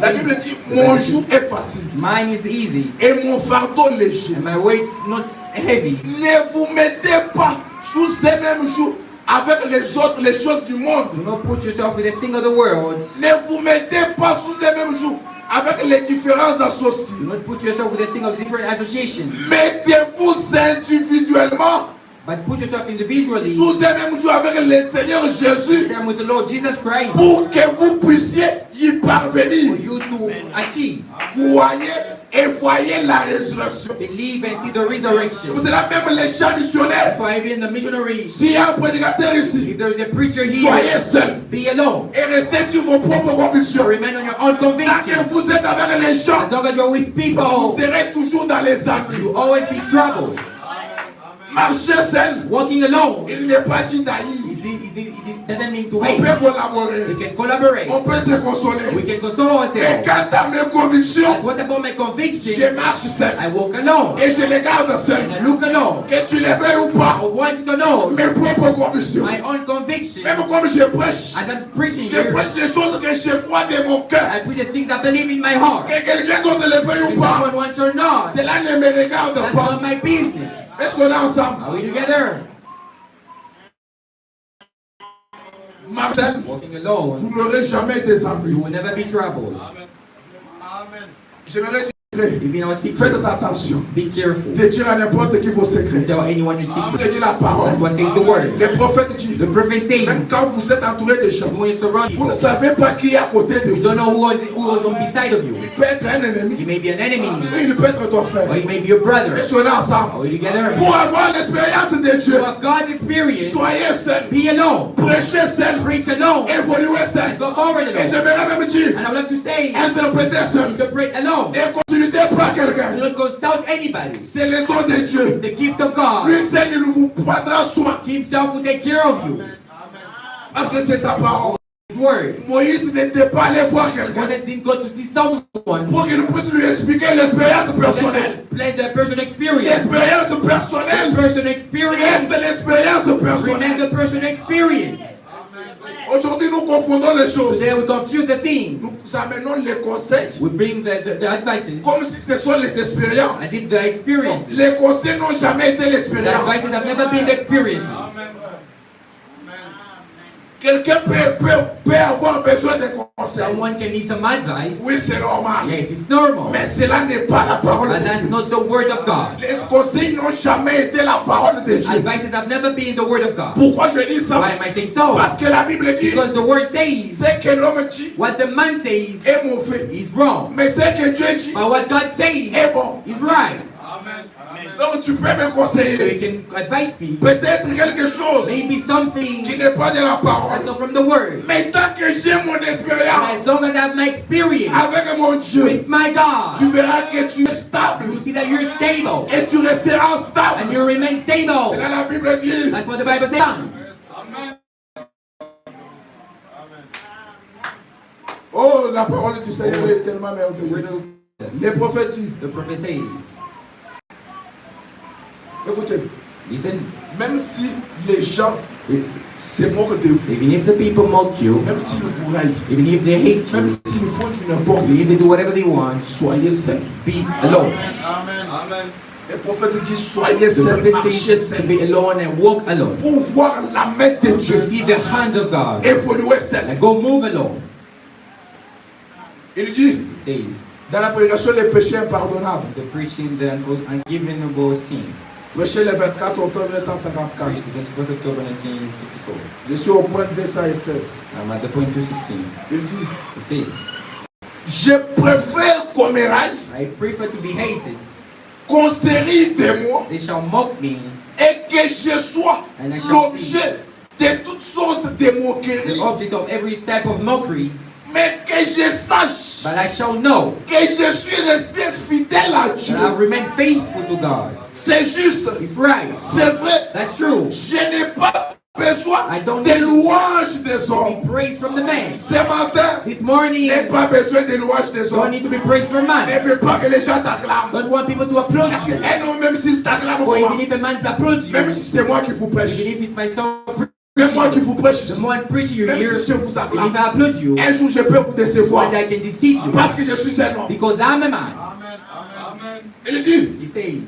la Bible dit, mon joug est facile Mine is easy et mon fardeau léger. and my weight's not heavy. Ne vous mettez pas sous ce même joug avec les autres, les choses du monde. Do not put yourself with the thing of the world. Ne vous mettez pas sous le même joug avec les différents associés. Do not put yourself with the thing of different associations. Mettez-vous individuellement But put yourself individually. sous un même joug avec le Seigneur Jésus Same with the Lord Jesus Christ. pour que vous puissiez y y for parvenir, you to achieve. croyez et voyez la résurrection. Believe and see the C'est resurrection. pour cela même les chants missionnaires. That's why even the missionaries, S'il y a un prédicateur ici, if there is a preacher soyez here, seul be alone. et restez sur vos propres So convictions. remain on your own Tant que conviction. vous êtes avec les gens, As long as you're with vous people, serez toujours dans les ennuis. you always be troubled. Marcher seul, Walking alone, il n'est pas dit d'haïr. it doesn't mean to On hate. peut collaborer, We can collaborate. on peut se We consoler. can console Mais ourselves. quant à mes convictions, But what about my je convictions? marche seul I walk alone. et je les garde And seuls. I look alone. Que tu les veuilles ou pas, I want you to know mes propres convictions. my own convictions. Même comme je prêche, As I'm preaching je here, prêche les choses que je crois de mon cœur. I preach the things I believe in my heart. Que quelqu'un d'autre les veuille If ou pas, someone wants or not, cela ne me regarde that's pas. not my business. Est-ce qu'on est ensemble? Are we together? Marcel, Walking alone, vous n'aurez jamais des you ennuis. will never be troubled. J'aimerais dire, Even our faites secrets, attention be careful. de dire à n'importe qui vos secrets. Tell anyone your Je secrets. dis la parole. That's what says the word. Les prophètes disent, The prophet même says, quand vous êtes entouré de gens, when you surround vous ne people, savez pas qui est à côté de you vous. don't know who is on beside of you. Il peut être un He ennemi, may be an enemy, et il peut être ton frère. or he may be your brother. Et on est Are ensemble. we together? Pour avoir l'expérience de Dieu, To have God's experience, soyez seul, be alone. prêchez seul, Preach alone. évoluez seul. And go forward Et alone. j'aimerais même dire, And I would like to say, interprétez seul. interpret alone. Et continuez pas Do quelqu'un. not consult anybody. C'est le don de Dieu. The gift of God. Lui seul, il vous prendra soin. Himself will take care of you. Parce que c'est sa parole. His word. Moïse n'était pas allé voir quelqu'un Moses didn't go to see someone pour qu'il puisse lui expliquer l'expérience personnelle. let the person experience. L'expérience The personnelle person experience. reste l'expérience personnelle. Remain the person experience. Aujourd'hui, nous confondons les choses. Today we confuse the things. Nous amenons les conseils We bring the advices comme si ce sont les expériences. as if the experiences. Les conseils n'ont jamais été The l'expérience. advices have never been the experiences. Quelqu'un peut avoir besoin de conseils. Someone can need some advice. Oui, c'est normal. Yes, it's normal. Mais cela n'est pas la parole But de that's Dieu. not the word of God. Les conseils n'ont jamais été la parole de Dieu. Advices have never been the word of God. Pourquoi je dis ça? Why am I saying so? Parce que la Bible dit, Because the word says ce que l'homme dit what the man says est mauvais. is wrong. Mais ce que Dieu dit But what God says est bon. is right. Donc tu peux me So conseiller. you can advise me. Peut-être quelque chose Maybe qui something n'est pas de la that's parole. not from the word. Mais tant que j'ai mon And as expérience long as I have my experience avec mon Dieu, with my tu God, verras que tu es stable. you see that you're stable. Et tu resteras And stable. you remain C'est là stable. la Bible dit. That's what the Bible says. Oh, la parole du Seigneur est tellement merveilleuse. Les prophètes disent, The prophet says, écoutez, listen, même si les gens se moquent de vous, even if the people mock you, même s'ils vous raillent, even if they hate même you, s'ils font du n'importe even if they do whatever they want, soyez seul. be alone. Les prophètes disent, soyez The seul, prophet marchez says to seul. be alone and walk alone. Pour voir la main de To Dieu see the hand of God. évoluer seul. And go move alone. Il dit, He says, dans la prédication, les péchés impardonnables, the preaching the unforgivable sin. prêché le 24 octobre 1954. Preached the 24th October 1954. Je suis au point 216. I'm at the point 216. Il dit, He says, je préfère qu'on me raille, I prefer to be hated. qu'on se rie de moi, They shall mock me, et que je sois And I shall l'objet de toutes sortes de the moqueries, object of every type of mockeries. mais que je sache But I shall know que je suis resté fidèle à that Dieu. I remain faithful to God. C'est juste, It's right. c'est vrai, That's true. je n'ai pas besoin I don't des need louanges des hommes. Be praised from the man. Ce matin, This morning, n'ai pas besoin des louanges des don't hommes. need to be praised from Ne man. veux pas que les gens t'acclament. Don't want people to applaud you. Un homme, même s'il t'acclame, Or even comment? if a man applauds you, Même si c'est moi qui vous prêche, even if it's myself c'est moi qui vous prêche the ici. more preaching you Même hear, si je vous even acclame, if I applaud you, un jour je peux vous décevoir one day I can deceive you. parce que je suis un homme. Because I'm a man. Il dit, He says,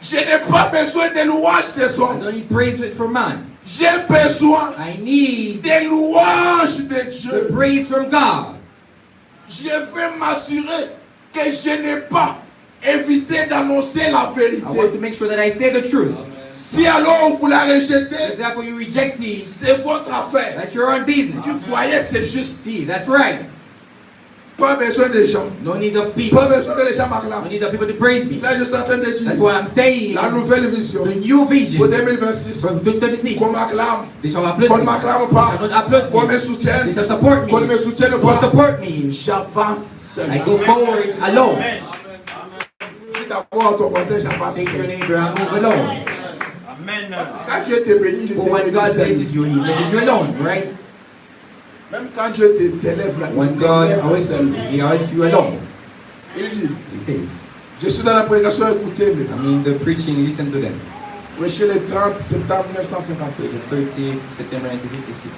je n'ai pas besoin des louanges des I hommes. don't need praises from man. J'ai besoin I need des louanges de the Dieu. praise from God. Je vais m'assurer que je n'ai pas évité d'annoncer la I want to vérité. make sure that I say the truth. Si alors vous la rejetez, Therefore you reject it. c'est votre affaire. That's your own business. Vous voyez, c'est juste. See, that's right. Pas besoin des gens. No need of people. Pas besoin que les gens No m'acclament. need of people to praise me. Là, je suis en train de That's dire what I'm saying. la nouvelle vision The new pour vision 2026. from 2026. Qu'on m'acclame. They shall applaud Qu'on ne me. m'acclame They pas. shall not applaud Qu'on me me. soutienne. They shall support me. Qu'on ne me soutienne Don't pas. support me. J'avance seul. I go forward alone. Dis d'abord à ton voisin, j'avance Say to your seul. neighbor, I move alone. Quand Dieu te bénit, il For te when bénit God seul. blesses you, He blesses you alone, right? Même quand Dieu t'élève là, When il God t'élève helps seul. you, He helps you alone. Il dit, He says. je suis dans la prédication, écoutez-le. I mean, the preaching, listen to them. Prêcher le 30 septembre The 1956. 30th September 1956.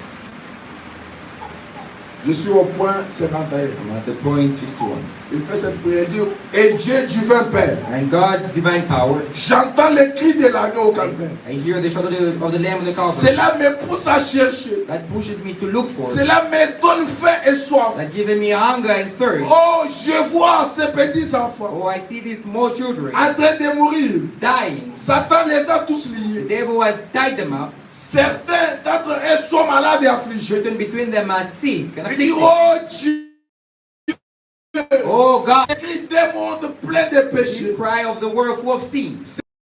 Je suis au point 51. I'm at the point 51. Il fait cette prière, il dit, et Dieu divin Père, And God, divine power, j'entends les cris de l'agneau au calvaire. I hear the shout of the lamb on the Calvary. Cela me pousse à chercher. That pushes me to look for. Cela me donne faim et soif. That given me hunger and thirst. Oh, je vois ces petits enfants Oh, I see these small children en train de mourir. dying. Satan les a tous The liés. devil has tied them up. Certains d'entre eux sont malades et affligés. Children between them are sick and Il dit, afflicted. oh Dieu, Oh God, ces cris des mondes pleins de this péchés, cry of the world full of sin.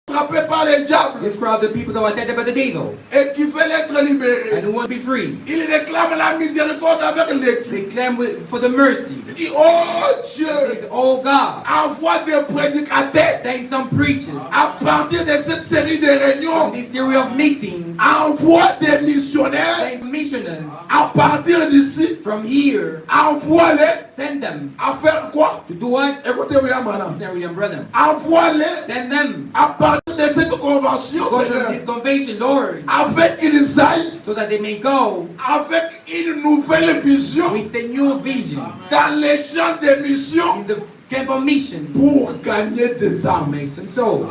frappés par les diables This cry of the people that were tempted by the devil et qui veulent être and libérés. who want to be free. Il réclame la miséricorde avec les cris. They claim for the mercy. Il dit, oh Dieu, He says, oh God, envoie des prédicateurs send some preachers à partir de cette série de from réunions. this series of meetings. Envoie des missionnaires Send some missionaries à partir d'ici. from here. Envoie-les Send them à faire quoi? to do what? Écoutez, William Branham. Listen, William Branham. Envoie-les Send them à partir de cette convention, go to Seigneur, this convention, Lord, avec qu'ils aillent so that they may go avec une nouvelle vision with a new vision dans les champs de mission in the camp of mission pour gagner des to âmes. make some souls,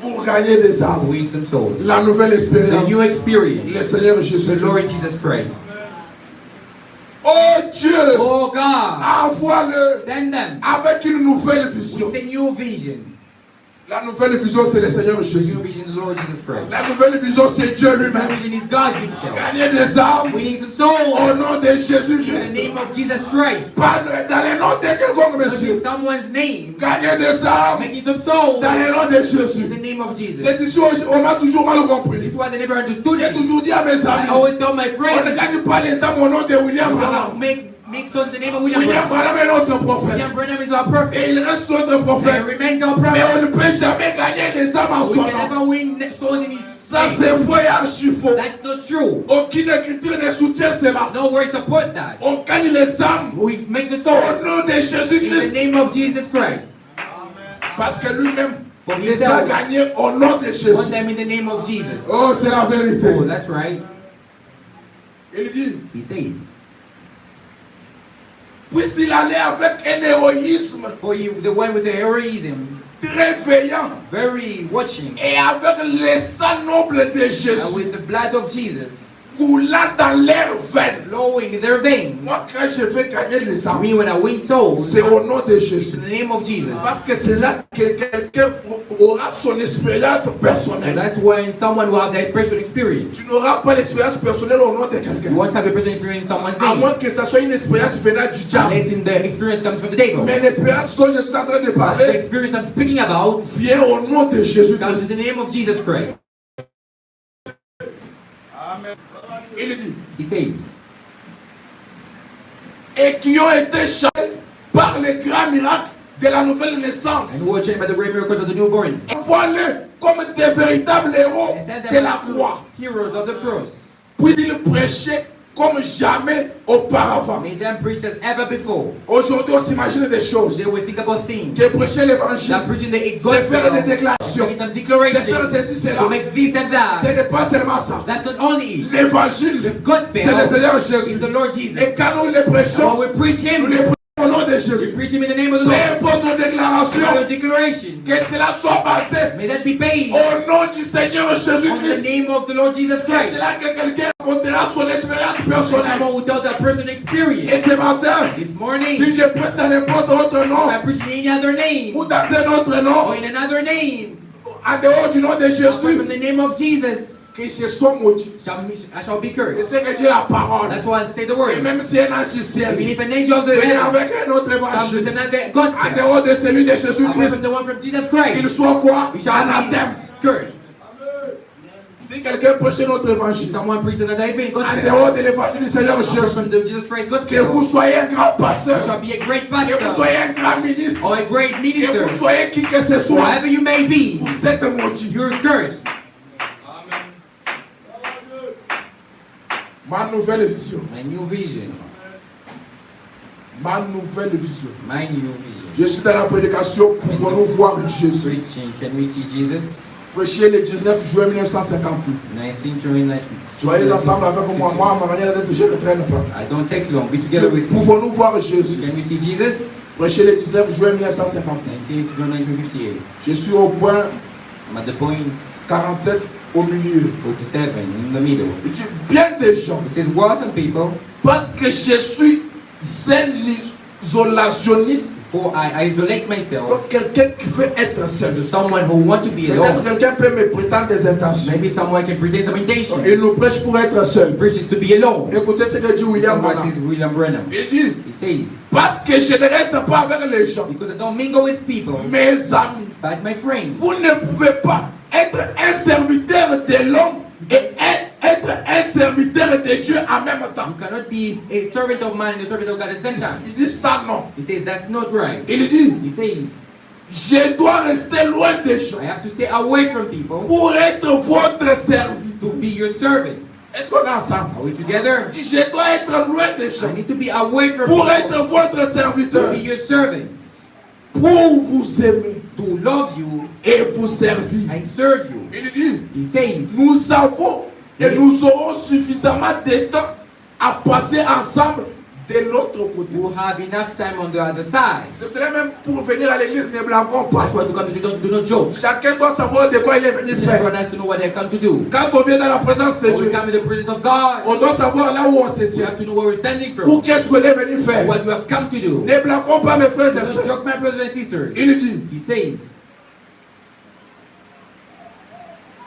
Pour gagner des to âmes. win some souls. La nouvelle The expérience. new experience, Le Seigneur the Jésus. Lord Jesus Christ. Oh Dieu, Oh God, envoie-le send them avec une nouvelle vision. with a new vision. La nouvelle vision, c'est le Seigneur The Jésus. new vision, the Lord Jesus Christ. La nouvelle vision, c'est Dieu The new lui-même. vision is God Himself. Gagner des âmes Winning some au souls nom de in the Jésus-Christ. name of Jesus Christ. Pas dans le nom de quelconque, Not monsieur. in someone's name. Gagner des âmes Making some souls dans le nom de in Jésus. the name of Jesus. C'est ici, on m'a toujours mal This compris. is why they never understood J'ai me. toujours dit à mes I amis, always tell my on ne friends, gagne pas les âmes au nom de William Oh, we don't Branham. make sons in the name of William William Branham. Branham est notre prophète. William Branham is our prophet. Et il reste notre And prophète. remains our Mais on prophet. ne peut jamais gagner des âmes en We son can nom. never win souls in his Ça, name. c'est faux et archi faux. That's not true. Aucune écriture ne soutient cela. No words support that. On gagne les âmes We make the au soul nom de in the Jésus-Christ. name of Jesus Christ. Parce que lui-même For les a himself. gagnés au nom de Want Jésus. them in the name of Jesus. Oh, c'est la vérité. Oh, that's right. Il dit, He says, puisqu'il allait avec un héroïsme for you, the one with the heroism, très veillant very watching, et avec le sang noble de and Jésus with the blood of Jesus coulant dans leurs veines. flowing in their veins. Moi, quand je vais gagner les âmes, Me, when I win souls, c'est au nom de it's Jésus. in the name of Jesus. Parce que c'est là que quelqu'un aura son expérience So personnelle. that's when someone will have that personal experience. Tu n'auras pas l'expérience personnelle au nom de You quelqu'un. want to have a personal experience in someone's À name, moins que ça soit une expérience venant du diable. unless in the experience comes from the devil. Mais l'expérience dont je suis en train de But the parler experience I'm speaking about vient au nom de comes Jésus-Christ. in the name of Jesus Christ. Il dit, He says, et qui ont été changés par les grands miracles de la nouvelle and naissance. who are changed by the great miracles of the newborn, Envoie-les comme des véritables héros and send de them la out croix. to heroes of the cross. Puis-ils prêchaient comme jamais auparavant. Made them preach as ever before. Aujourd'hui, on s'imagine des choses. They will think about things. Que prêcher l'évangile, That preaching the c'est faire des gospel, déclarations, making some c'est declarations, faire ceci, cela. to make this and Ce that. n'est pas seulement ça. That's not only it. L'évangile, The gospel c'est le Seigneur is Jésus. the Lord Et Jesus. quand nous les And prêchons, when we preach nous Him, les prêchons au nom de We Jésus. preach him in the name of the Peu Lord. importe nos déclarations, Your declaration. que cela soit basé May that be paid au nom du Seigneur on the Jésus-Christ. name of the Lord Jesus C'est Christ. là que quelqu'un racontera son expérience personnelle. Someone who tells that person Et experience. ce matin, This si morning, je prêche dans n'importe autre nom, I preach in any other name ou dans un autre nom, or in another name, en dehors du nom de apart from Jésus, the name of Jesus, que je sois maudit. I shall be C'est cursed. ce que dit la parole. That's why I say the Et word. même si un ange du ciel Even if an angel of the vient heaven avec un autre comes with évangile, another en gospel, dehors de celui de apart Jésus-Christ, from the one from Jesus qu'il Christ, soit quoi? we shall Anathème. be cursed. Si quelqu'un prêche notre If évangile, someone preaches another en gospel, dehors de l'évangile du Seigneur apart Jésus, from the Jesus Christ que vous gospel, soyez un grand you pasteur, shall be a great que vous pastor soyez un grand ministre, or a great que vous minister, soyez qui que ce soit, whoever you may be, vous êtes maudit. you're cursed. Ma nouvelle vision, My new vision. ma nouvelle vision. My new vision. Je suis dans la prédication, pouvons-nous voir Jésus. Preaching, can we see Jesus? Prêcher le 19 juin 1958. 19th June 19. Soyez ensemble avec moi. Moi, ma manière d'être, je ne traîne pas. I don't take long. Be together with me. Pouvons-nous voir Jésus. Can we see Jesus? Prêcher le 19 juin 1958. 19th June 1958. Je suis au point I'm at the point 47 au milieu. 47 in the middle. Il dit bien des gens, It says, what some people, parce que je suis un isolationniste, for I isolate myself donc quelqu'un qui veut être seul. to someone who want to be Peut-être alone. quelqu'un peut me prétendre des intentions. Maybe someone can pretend some intention. Il nous prêche pour être seul. Preaches to be alone. Écoutez ce que dit William Someone Branham. says William Branham. Il dit, He says, parce que je ne reste pas avec les gens, because I don't mingle with people, mes amis, but my friends. vous ne pouvez pas être un serviteur de l'homme et être un serviteur de Dieu en même temps. You cannot be a servant of man and a servant of God at the same time. Il dit ça non. He says that's not right. Il dit, He says je dois rester loin des gens I have to stay away from people pour être votre serviteur. to be your servant. Est-ce qu'on est ensemble? Are we together? Il dit, je dois être loin des gens I need to be away from pour people être votre to serviteur, be your servant, pour vous aimer to love you et vous servir. and serve you. Il dit, He says nous avons et nous aurons suffisamment de temps à passer ensemble de l'autre côté. you have enough time on the other side. C'est cela même pour venir à l'église, ne blaguons pas. That's why to come to church, do not joke. Chacun doit savoir de quoi il est venu faire. Everyone has to know what they come to do. Quand on vient dans la présence de When we Dieu, come in the presence of God, on doit savoir là où on se we tient. have to know where we're standing Pour from, qu'est-ce qu'on est venu faire. what we have come to do. Ne blaguons pas mes frères et Don't sœurs. joke, my brothers and sisters. Il dit, He says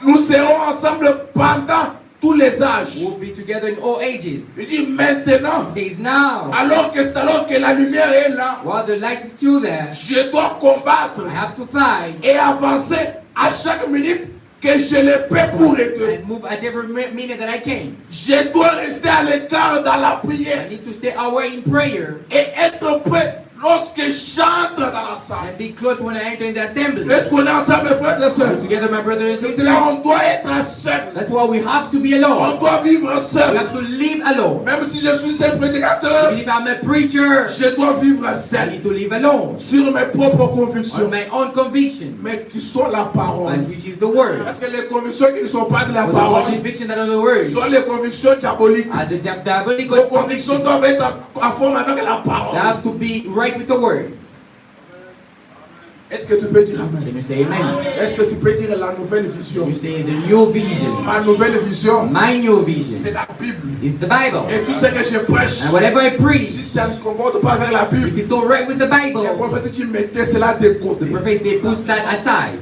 nous serons ensemble pendant tous les âges. we'll be together in all ages. Il dit maintenant, He says now, alors que la lumière est là, while the light is still there, je dois combattre I have to fight et avancer à chaque minute que je le peux pour aider. and move at every minute that I can. Je dois rester à l'écart dans la prière I need to stay away in prayer et être prêt lorsque j'entre dans la salle. and be close when I enter in the assembly. Est-ce qu'on est ensemble, frères et sœurs? Together, my brothers and C'est sisters. là on doit être seul. That's why we have to be On alone. doit vivre We seul. have to live alone. Même si je suis un prédicateur, Even if I'm a preacher, je dois vivre I seul. need to live alone Sur mes propres on convictions, my own conviction, mais qui sont la parole. and which is the word. Parce que les convictions qui ne sont pas de la But the one parole conviction that are the word sont les convictions diaboliques. are the diabolical Nos convictions convictions doivent être en forme avec la parole. that have to be right with the word. Est-ce que tu peux dire Amen? Can you say amen? Est-ce que tu peux dire la nouvelle vision? You say the new vision. Ma nouvelle vision, My new c'est vision la Bible. is the Bible. Et tout ce que je prêche, And whatever I preach, si ça ne concorde pas avec la if Bible, it's not right with the le Bible, prophète dit mettez cela de the côté. prophet say put that aside.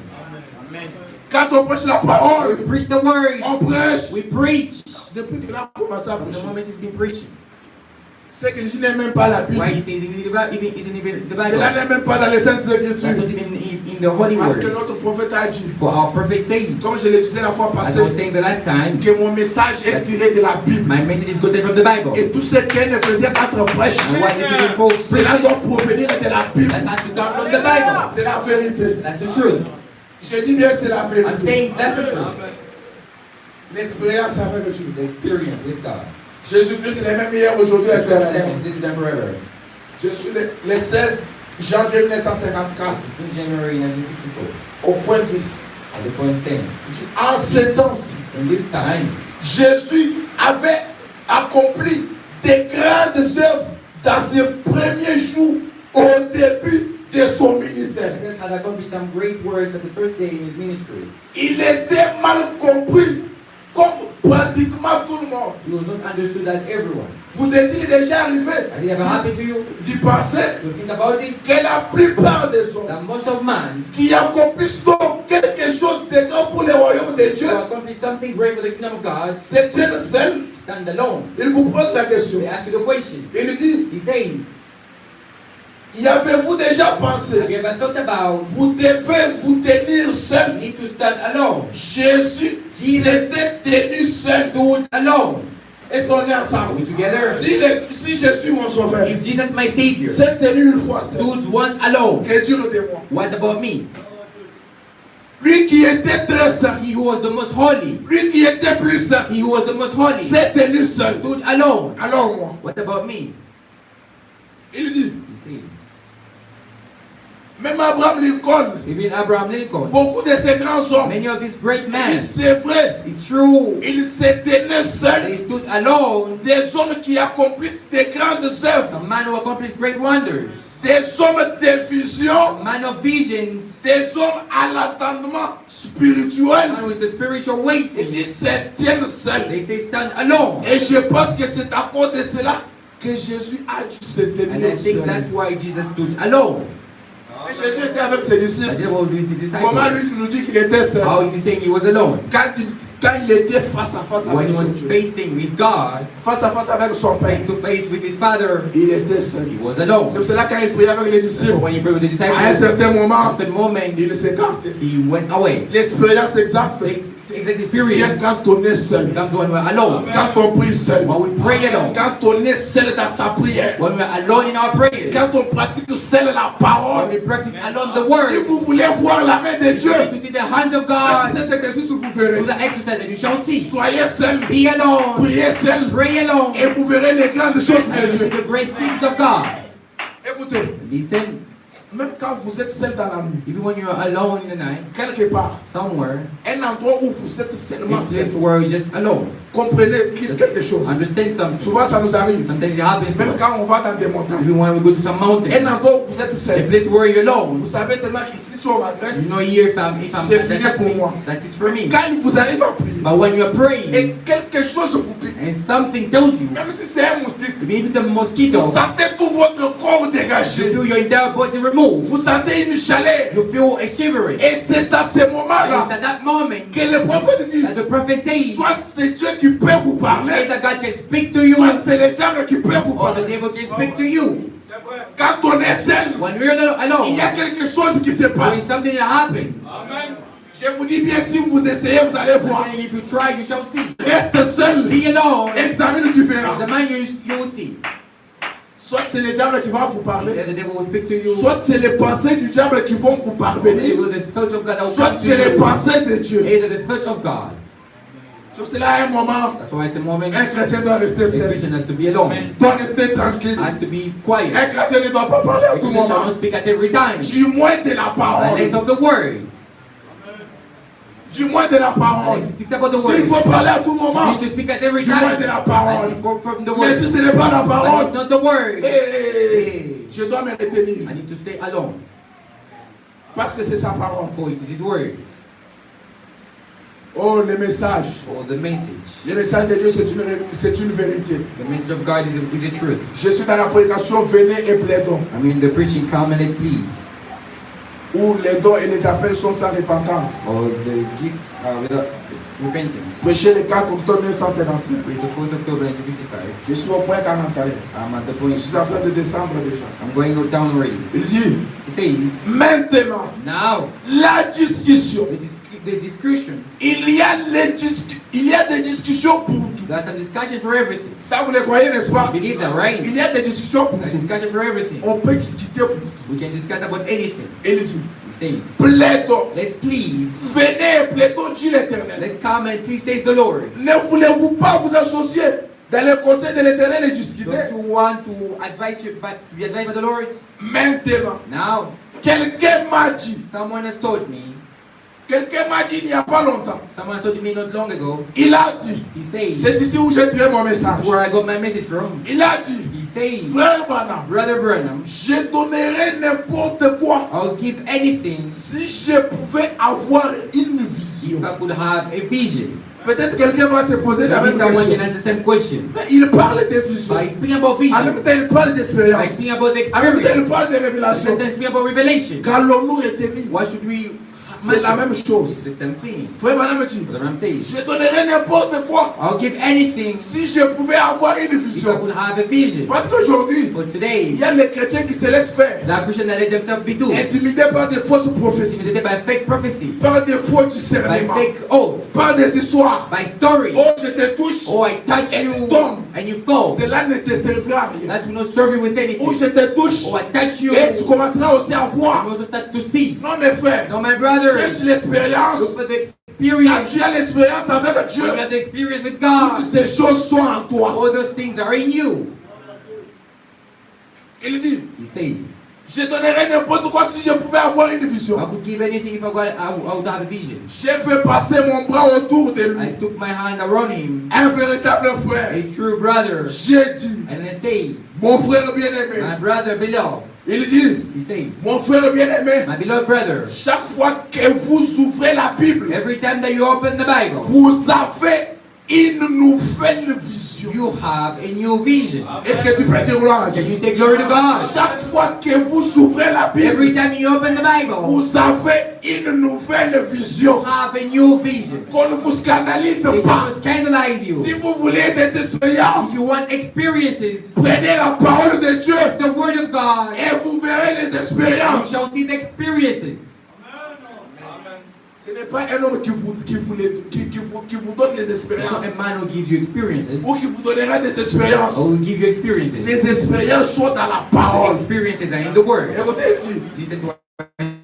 Quand on prêche la parole, We preach the word. on prêche. We preach. Depuis qu'il a commencé à From the prêcher, moment he's been preaching. c'est que je n'ai même pas la Bible. Why he says isn't even the Cela Bible. n'est même pas dans les Saintes That's not Écritures. even in the holy Parce que words. notre prophète a dit, For our prophet said, comme je le disais la fois as I was passée, saying the last time, que mon message est tiré de la Bible. my message is gotten from the Bible. Et tout ce qu'elle ne faisait pas trop prêche, And what if you folks cela doit preach, provenir de la Bible. that has to come from the Bible. C'est la vérité. That's the truth. Je dis bien c'est la I'm vérité. saying that's the truth. L'expérience avec Dieu. The experience with God. Jésus-Christ est le même hier, aujourd'hui, That's what éternellement. Sam is living there forever. Je suis le 16 janvier 1954 In January 1954, au point 10. at the point 10. En ces temps-ci, In this time, Jésus avait accompli des grandes œuvres dans ses premiers jours au début de son ministère. Jesus had accomplished some great works at the first day in his ministry. Il était mal compris comme pratiquement tout le monde. He was not understood as everyone. Vous est-il déjà arrivé Has it ever happened to you? d'y penser To think about it? que la plupart des hommes That most of man qui accomplissent donc quelque chose de grand pour le royaume de Dieu, to accomplish something great for the kingdom of God c'est un seul. stand alone. Il vous pose la question. They ask you the question. Il dit, He says, y avez-vous déjà pensé, have you ever thought about vous devez vous tenir you seul? need to stand alone? Jésus s'était tenu seul. Stood alone. Est-ce qu'on est Are ensemble? we together? Si Jésus mon sauveur If Jesus my Savior s'est tenu une fois seul, stood once alone, que Dieu le témoigne. what about me? Lui qui était très saint, He who was the most holy, lui qui était plus saint, he who was the most holy, s'est tenu seul. stood alone. Alors moi, What about me? il dit, He says, même Abraham Lincoln, even Abraham Lincoln, beaucoup de ces grands hommes, many of these great et men, c'est vrai, it's true, ils se tenaient they seuls. stood alone. Des hommes qui accomplissent de grandes œuvres, A man who accomplished great wonders, des hommes de vision, a man of visions, des hommes à l'entendement a spirituel. man with the spiritual Il waiting. dit se tiennent seuls. They say stand alone. Et je pense que c'est à cause de cela que Jésus a dû se And I tenir think seul. that's why Jesus stood alone. Et Jésus était avec ses disciples. Jesus was with the Comment disciples. lui nous dit qu'il était seul? How is he saying he was alone? Quand il était face à face When avec he son was Dieu, facing with God, face à face avec son Père, face to face with his Father, il était seul. he was C'est alone. pour cela quand il priait avec les So disciples, when he prayed with the à un disciples, certain moment, at that moment, il s'écartait. he went away. L'expérience exacte The exact vient experience quand on est seul, comes when we're alone. quand on prie seul, When we pray alone. quand on est seul dans sa prière, When we're alone in our prayers. quand on pratique seul la When parole. we practice alone the Si word. vous voulez voir la main de Dieu, To see the hand of God, cet exercice vous do verrez. the exercise and you shall see. Soyez seul, Be alone. priez seul, Pray alone. et vous verrez les grandes choses And de you see Dieu. the great things of God. Écoutez, Listen, même quand vous êtes seul dans la nuit, even when you're alone in the night, quelque part, somewhere, un endroit où vous êtes seulement in seul, this world, just alone. comprenez Just quelque chose. understand something. Souvent ça nous arrive, Sometimes it happens to même us. quand on va dans des montagnes, Even when we go to some un mountains, endroit où vous êtes a seul. place where you're alone. Vous savez seulement qu'ici, si on m'agresse, You know here if I'm c'est fini pour moi. that's it for me. Quand il vous arrive à prier, But when you're praying et quelque chose vous pique, and something tells you, même si c'est un moustique, even if it's a mosquito, vous sentez tout votre corps you dégagé. feel your entire body removed. Vous sentez une chaleur. You feel a shivering. Et c'est à ce And moment-là it's at that moment que le prophète dit, that the prophet says, soit c'est Dieu qui peut vous parler, either God can speak to you soit c'est le diable qui peut vous or the parler. devil can speak to you. Quand on est seul, When we're il alone, y a quelque chose qui se there is passe. something that happens. Je vous dis bien, si vous essayez, vous allez voir. And if you try, you shall see. Reste seul, Be alone. examine différent. The man you will see. Soit c'est le diable qui va vous parler, Either the devil will speak to you, soit c'est les pensées du diable qui vont vous parvenir, either the thought of God that will soit come to c'est les you, pensées de Dieu. either the thought of God. Sur cela, à un moment, That's why it's a moment un chrétien doit rester a seul, Christian has to be alone, doit rester tranquille. has to be Un quiet. chrétien ne doit pas parler à A tout Christian shall moment. not speak at every time, Du moins de la unless parole. of the words. Du moins de la parole. Unless he speaks about the S'il words. faut parler à tout You moment, need to speak at every du moins time. de la And parole. he spoke from the Mais si words. ce n'est pas la But parole, it's not the word. je dois me retenir. I need to stay alone. Parce que c'est sa parole. For it is his word. Oh, le message. Or the message. Le message de Dieu, c'est une vérité. The message of God is a truth. Je suis dans la prédication, venez et plaidons. I mean the preaching, come and plead. Où les dons et les appels sont sans repentance. Or the gifts are without repentance. Prêché le 4 octobre 1955. With the 4th October 1955. Je suis au point 41. I'm at the Je point. suis en train de descendre déjà. I'm going down already. Il dit, He says, maintenant, now la discussion. the discussion. Il y a des discussions pour tout. There's a discussion for everything. Ça, vous le croyez, n'est-ce pas? You believe that, right? Il y a des discussions pour A tout. discussion for everything. On peut discuter pour tout. We can discuss about anything. Et il dit, He says, plaidons. let's plead. Venez et plaidons, dit l'Éternel. Let's come and please, says the Lord. Ne voulez-vous pas vous associer dans le conseil de l'Éternel et discuter? Don't you want to advise you, but to be advised by the Lord? Maintenant, Now, quelqu'un m'a dit, someone has told me, il n'y a pas longtemps, someone told me not long ago, il a dit, he says, c'est ici où j'ai tiré mon message. where I got my message from. Il a dit, He says, Frère Branham, Brother Branham, je donnerais n'importe quoi I'll give anything si je pouvais avoir une vision. if I could have a vision. Peut-être quelqu'un va se poser la Maybe même someone can question. ask the same question. Mais il parle de vision. By speaking about En même vision, temps, il parle by d'expérience. speaking about the En même temps, il experience, parle de by révélation. speaking about revelation, Qu'allons-nous retenir? what should we C'est la même chose. It's the same thing. Frère Branham dit, Brother Branham says, je donnerais n'importe quoi I'll give anything si je pouvais avoir une if I vision. could have a vision. Parce qu'aujourd'hui, But il today, y a les chrétiens qui se laissent faire, the Christians that let themselves be duped, intimidés par des fausses prophéties, intimidated by fake prophecy, par des faux by discernements, fake oath, par des histoires. by story. Oh, je te touche, Oh, I touch et you tu tombes. and you fall. Cela ne te servira à rien. That will not serve you with Ou anything. je te touche, Oh, I touch you. et tu You commenceras aussi à voir. also start to see. Non, mes frères, No, my brothers, cherche l'expérience. look for the Quand experience. tu as l'expérience avec Dieu, You have the experience with toutes God. ces choses sont en toi. All those things are in you. Il dit, He says, je donnerais n'importe quoi si je pouvais avoir une vision. I could give anything if I would have a vision. J'ai fait passer mon bras autour de I lui. took my hand around him, Un véritable frère. a true brother, J'ai dit, and I say, mon frère bien-aimé. my brother beloved. Il dit, He says, mon frère bien-aimé, my beloved brother, chaque fois que vous ouvrez la Bible, every time that you open the Bible, vous avez une nouvelle vision. you have a new vision. Est-ce que tu peux dire gloire à Can Dieu? you say glory to God? Chaque fois que vous ouvrez la Every Bible, time you open the Bible, vous avez une nouvelle you vision. have a new vision. Qu'on ne vous scandalise It pas. will scandalize Si you. vous voulez des expériences, If you want experiences, prenez la parole de Dieu the Word of God, et vous verrez les you expériences. shall see the experiences. Ce n'est pas un homme qui vous donne des It's not expériences a man who gives you experiences ou qui vous donnera des expériences. or will give you experiences. Les expériences sont dans la The parole. experiences are in the Word. Écoutez, il dit, Listen to what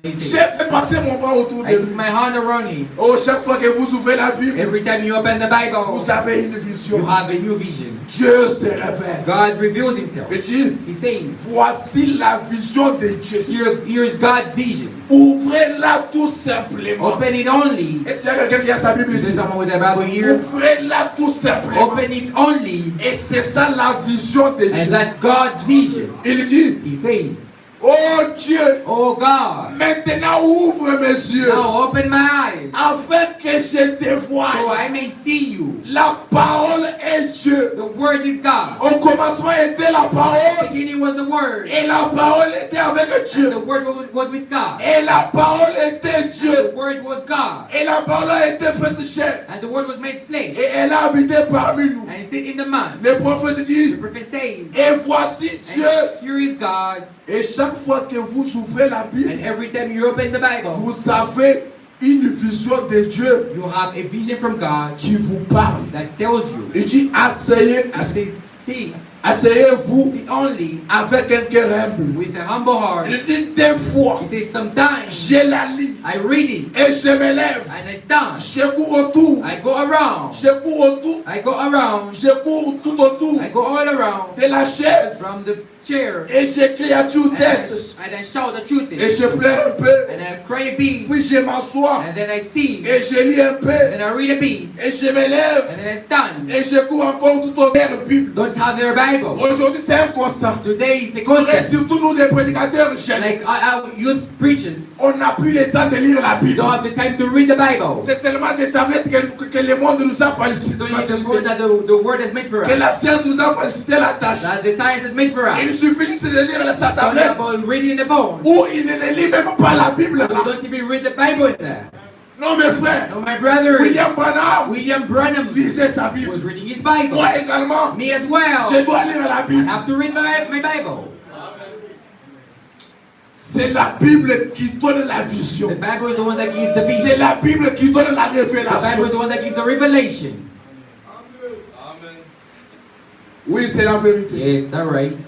he j'ai says. fait passer mon bras autour de I put lui. my hand around him. Oh, chaque fois que vous ouvrez la Bible, Every time you open the Bible, vous avez une you vision. have a new vision. Dieu se révèle. God reveals himself. Il dit, He says, voici la vision de Dieu. here's God's vision. Ouvrez-la tout simplement. Open it only. Est-ce qu'il y a quelqu'un qui a sa Bible Is there ici? someone with a Bible here? Ouvrez-la tout simplement. Open it only. Et c'est ça la vision de And Dieu. that's God's vision. Il dit, He says, oh Dieu, oh God, maintenant ouvre mes yeux now open my eyes afin que je te so voie. I may see you. La parole est Dieu. The Word is God. Au commencement était la The parole beginning was the Word. et la parole était avec And Dieu. the Word was with God. Et la parole était The Dieu. Word was God. Et la parole a été faite chair. And the Word was made flesh. Et elle a habité parmi nous. And sit in the man. Le prophète The dit, prophet says, et voici Dieu. and here is God. Et chaque fois que vous ouvrez la Bible, And every time you open the Bible, vous avez une vision de Dieu you have a vision from God qui vous parle. that tells you. Il dit, It says, see asseyez-vous see only avec un cœur humble. with a humble heart. Il dit, des fois, He says, sometimes je la lis I read it et je me lève. and I stand. Je cours autour. I go around. Je cours autour. I go around. Je cours tout autour I go all around de la chaise. from the chair Et je crie à toute tête. and I shout the truth Et je pleure un peu. and I cry a bit Puis je m'assois. and then I sing Et je lis un peu. and then I read a bit Et je me lève. and then I stand. Et je cours encore tout autour de la Bible. Don't have their Bible. Aujourd'hui, c'est un constat. Today is a Et constant. surtout nous, des prédicateurs jeunes, Like our youth preachers on n'a plus le temps de lire la Bible. don't have the time to read the Bible. C'est seulement des tablettes que le monde nous a So it's the word facilité. that the word has made for Que us. la science nous a facilité la tâche. That the science has made for us. Il suffit juste de lire sa It's only tablette about reading the phone. ou il ne lit même pas la Bible We là. don't even read the Bible in there. Non, mes frères, No, my brother William Branham William Branham lisait sa Bible. was reading his Bible. Moi également, Me as je well. dois lire la I Bible. have to read my Bible. C'est la Bible qui donne la vision. The Bible is the one that gives the C'est vision. la Bible qui donne la The Bible is révélation. the one that gives the revelation. Oui, c'est la vérité. Yes, that's right.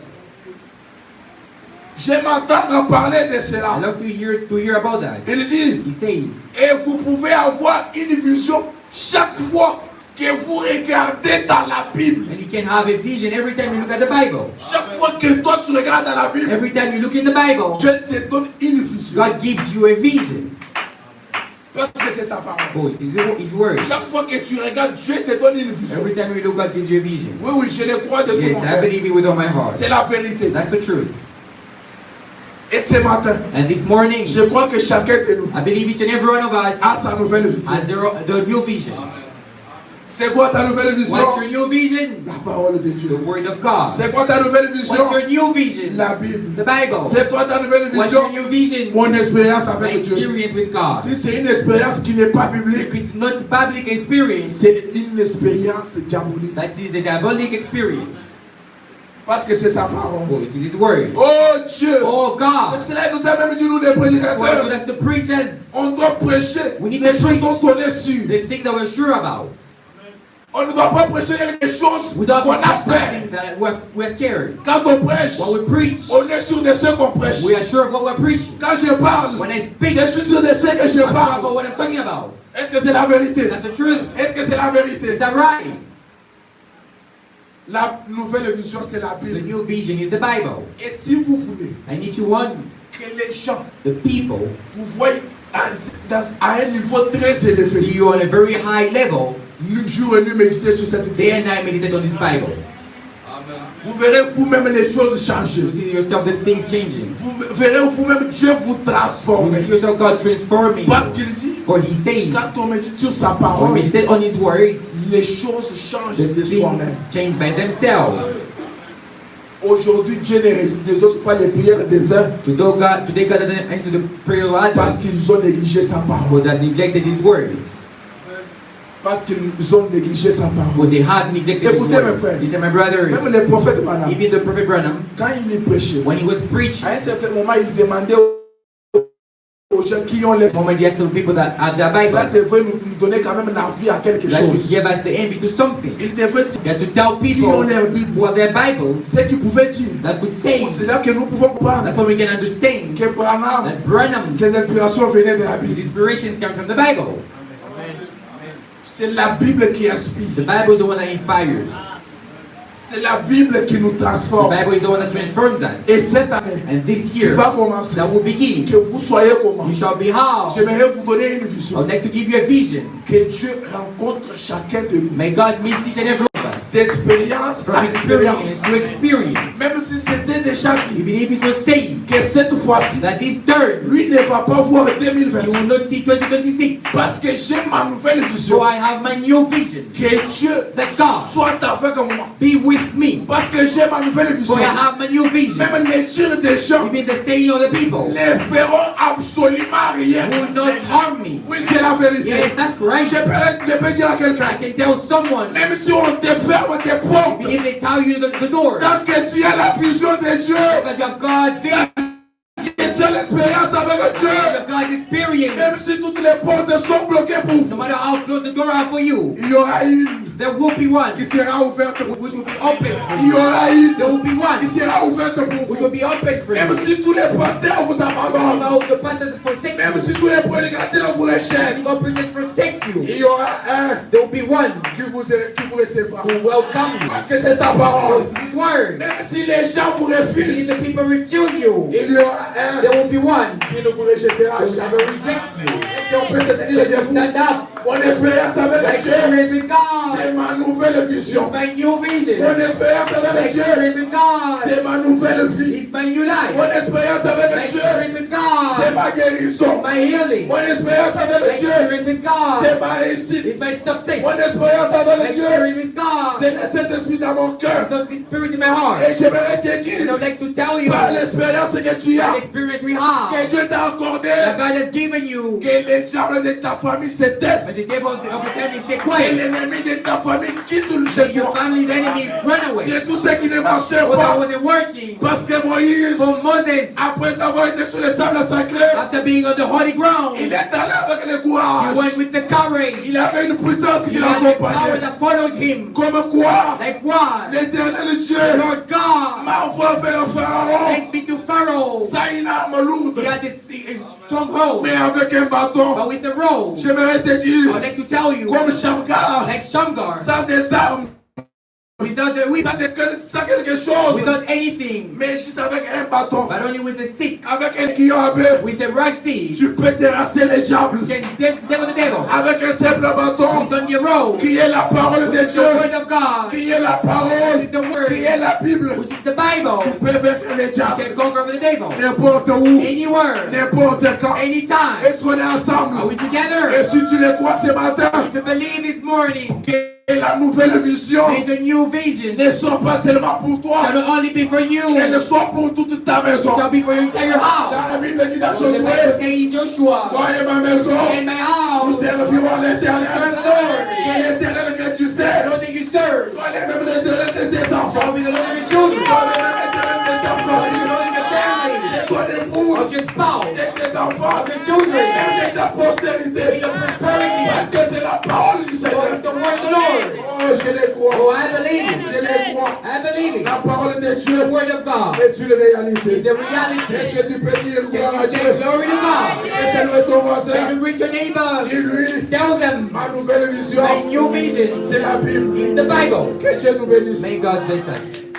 J'aime entendre parler de I cela. love to hear about that. Il dit, He says, et vous pouvez avoir une vision chaque fois que vous regardez dans la Bible. and you can have a vision every time you look at the Bible. Chaque fois que toi tu regardes dans la Bible, Every time you look in the Bible, Dieu te donne une vision. God gives you a vision Parce que c'est sa parole. For it is His word. Chaque fois que tu regardes, Dieu te donne une vision. Every time you look, God gives you a vision. Oui, oui, je le crois de tout Yes, mon I cœur. believe it with all my heart. C'est la vérité. That's the truth. Et ce matin, And this morning, je crois que chacun de nous I believe each and every one of us a sa nouvelle vision. has the new vision. C'est quoi ta nouvelle vision? What's your new vision? La parole de The Dieu. word of God. C'est quoi ta nouvelle vision? What's your new vision? La Bible. The Bible. C'est quoi ta nouvelle What's your vision? new vision? Mon expérience My avec Dieu. experience with God. Si c'est une expérience qui n'est pas biblique, If it's not public experience, c'est une expérience diabolique. that is a diabolic experience. Parce que c'est sa parole. For it is His word. Oh Dieu! Oh God. C'est cela que nous a même dit, nous les Why do prédicateurs. that's the preachers? On doit prêcher We need les to choses preach. dont on est sûr. The thing that we're sure about. On ne doit pas prêcher quelque chose We don't qu'on a preach fait. something that we're scared. Quand on prêche, When we preach, on est sûr de ce qu'on prêche. we are sure of what we're preaching. Quand je parle, When I speak, je suis sûr de ce que je I'm sure parle. about what I'm talking about. Est-ce que c'est la vérité? That's the truth. Est-ce que c'est la vérité? Is that right? La nouvelle vision, c'est la The Bible. new vision is the Bible. Et si vous voulez And if you want que les gens the people vous voient à un niveau très see élevé, you on a very high level, nous jour et nuit méditer sur cette day Bible, and night meditate on this Bible. vous verrez vous-même les choses changer. You see yourself the things changing. Vous verrez vous-même Dieu vous You transformer. see yourself God transforming Parce you. qu'il dit, For He says, quand on médite sur sa when parole, we meditate on His words, les choses changent the de soi-même. things change by themselves. Aujourd'hui, Dieu n'exauce pas les prières des uns Today God doesn't answer the prayer of parce others qu'ils ont négligé sa parole. for that neglected His words. Parce qu'ils ont négligé sa For parole. they have neglected His Écoutez, mes words. frères. He said, my Même brothers, les prophètes, madame, even the prophet Branham, quand il prêchait, when he was preaching, à un certain moment, il demandait aux gens qui ont les... the moment he asked the people that have their Cela Bible, devrait nous donner quand même la vie à quelque that should chose. give us the envy to something. Il devrait dire You have to tell qui people ont leur Bible who have their Bibles ce qu'ils pouvaient dire. that could say, C'est là que nous pouvons comprendre that's what we can understand, que Branham, that Branham, ses inspirations venaient de la his Bible. inspirations come from the Bible. C'est la Bible qui inspire. The Bible is the one that inspires. C'est la Bible qui nous The transforme. Bible is the one that transforms us. Et cette année, And this qui year, va commencer, that will begin, que vous soyez comment? you shall be how. J'aimerais vous donner une I vision. would like to give you a vision. Que Dieu rencontre chacun de nous. May God meet each and every one of us. D'expérience From à experience expérience. to experience. Même si c'était déjà dit Even if it was said que cette fois-ci, that this third, lui ne va pas voir you will 2026. not see 2026. Parce que j'ai ma nouvelle So vision. I have my new vision. Que Dieu That God soit avec moi. be with me. Parce que j'ai ma nouvelle vision. For I have my new vision. Même les dires des gens Even the saying of the people ne feront absolument rien. will not harm me. Oui, c'est la vérité. Yes, that's right. Je peux dire à I quelqu'un, can tell someone, même si on te ferme des portes, even if they tell you the door, tant que tu as la vision de Dieu, because you have God's vision, que tu as l'expérience avec you Dieu, have God's experience, même si toutes les portes sont bloquées pour no vous, matter how close the door are for you, il y aura une there will be one qui sera ouverte pour vous. which will be open for Il y you. aura une There will be qui one sera ouverte pour which vous. will be open for Même you. si tous les pasteurs vous abandonnent, Although the pastors forsake même you, si tous les prédicateurs vous rejettent, and God preachers forsake you, il y aura un there will be one qui vous recevra. who welcome you. Parce que c'est sa So parole. it is His word. Même si les gens vous If refusent, the people refuse you, il y aura un there will be one qui ne vous rejettera who will jamais. never reject you. Et on peut se tenir et dire, Stand up. mon expérience My avec Dieu, experience with God c'est ma nouvelle vision. is my new vision. Mon expérience My avec Dieu, experience with God c'est ma nouvelle vie. is my new life. Mon expérience My avec Dieu, experience with c'est God ma guérison. is my healing. Mon expérience My avec Dieu, experience with c'est God ma réussite. is my success. Mon expérience My avec Dieu, experience with God c'est le Saint-Esprit dans mon cœur. is of the Spirit in my heart. Et j'aimerais te And I dire, would like to tell you par l'expérience que tu as, that experience we have que Dieu t'a accordé, that God has given you, que les diables de ta famille se but taisent. the devil of the family stay Que quiet. l'ennemi de ta famille quitte le That your Seigneur. family's enemies run away. Et tout ce qui ne marchait What that pas. wasn't working. Parce que Moïse, For Moses, après avoir été sur le sable sacré, after being on the holy ground, il est allé avec le he courage. went with the courage. Il avait une puissance He qui had the power l'accompagnait. that followed him. Comme quoi, Like what? l'éternel Dieu Lord God, m'a envoyé vers Pharaon. take me to Pharaoh. Ça, une arme lourde, He had this stronghold, mais avec un bâton. but with the robe. J'aimerais te I would dire, like to tell you, comme Shamgar, like Shamgar, sans des armes, without the whip, sans quelque chose, without anything, mais juste avec un bâton, but only with a stick, avec un guillon à bœuf, with a right stick, tu peux terrasser les diables. you can devil the devil. Avec un simple bâton, With on your road, qui est la parole de the Dieu, word of God, qui est la parole, which is the word, qui est la Bible, which is the Bible, tu peux vaincre les you diables. can conquer over the devil. N'importe où, Anywhere, n'importe quand. anytime. Est-ce qu'on est Are ensemble? we together? Et si tu les crois ce matin, If you believe this morning, que la nouvelle vision may the new vision ne soit pas seulement pour toi, shall not only be for you, elle it soit pour toute ta maison. shall be for your entire house. Car la Bible dit dans The Bible Josué, says in Joshua, moi et ma maison, in my house, nous servirons serve l'éternel. the Lord. Que l'éternel que tu The sais, Lord that you serve soit les mêmes l'éternel de tes enfants, shall be the Lord of your children, soit les mêmes l'éternel de ta shall be the famille, Lord of your family, soit l'épouse of your spouse, de tes enfants, of your children, et de ta postérité. of your prosperity. Parce que c'est la parole du For Seigneur. it's the word of the Lord. Oh, je les crois. Oh, I believe it. Je les crois. I believe it. La parole de Dieu The word of God est une réalité. is the reality. Est-ce que tu peux dire gloire à Can Dieu? you say glory to God? Et saluer ton voisin. Can you reach your neighbor? Dis-lui, Tell them ma nouvelle vision, my new vision c'est la Bible. is the Bible. Que Dieu nous bénisse. May God bless us.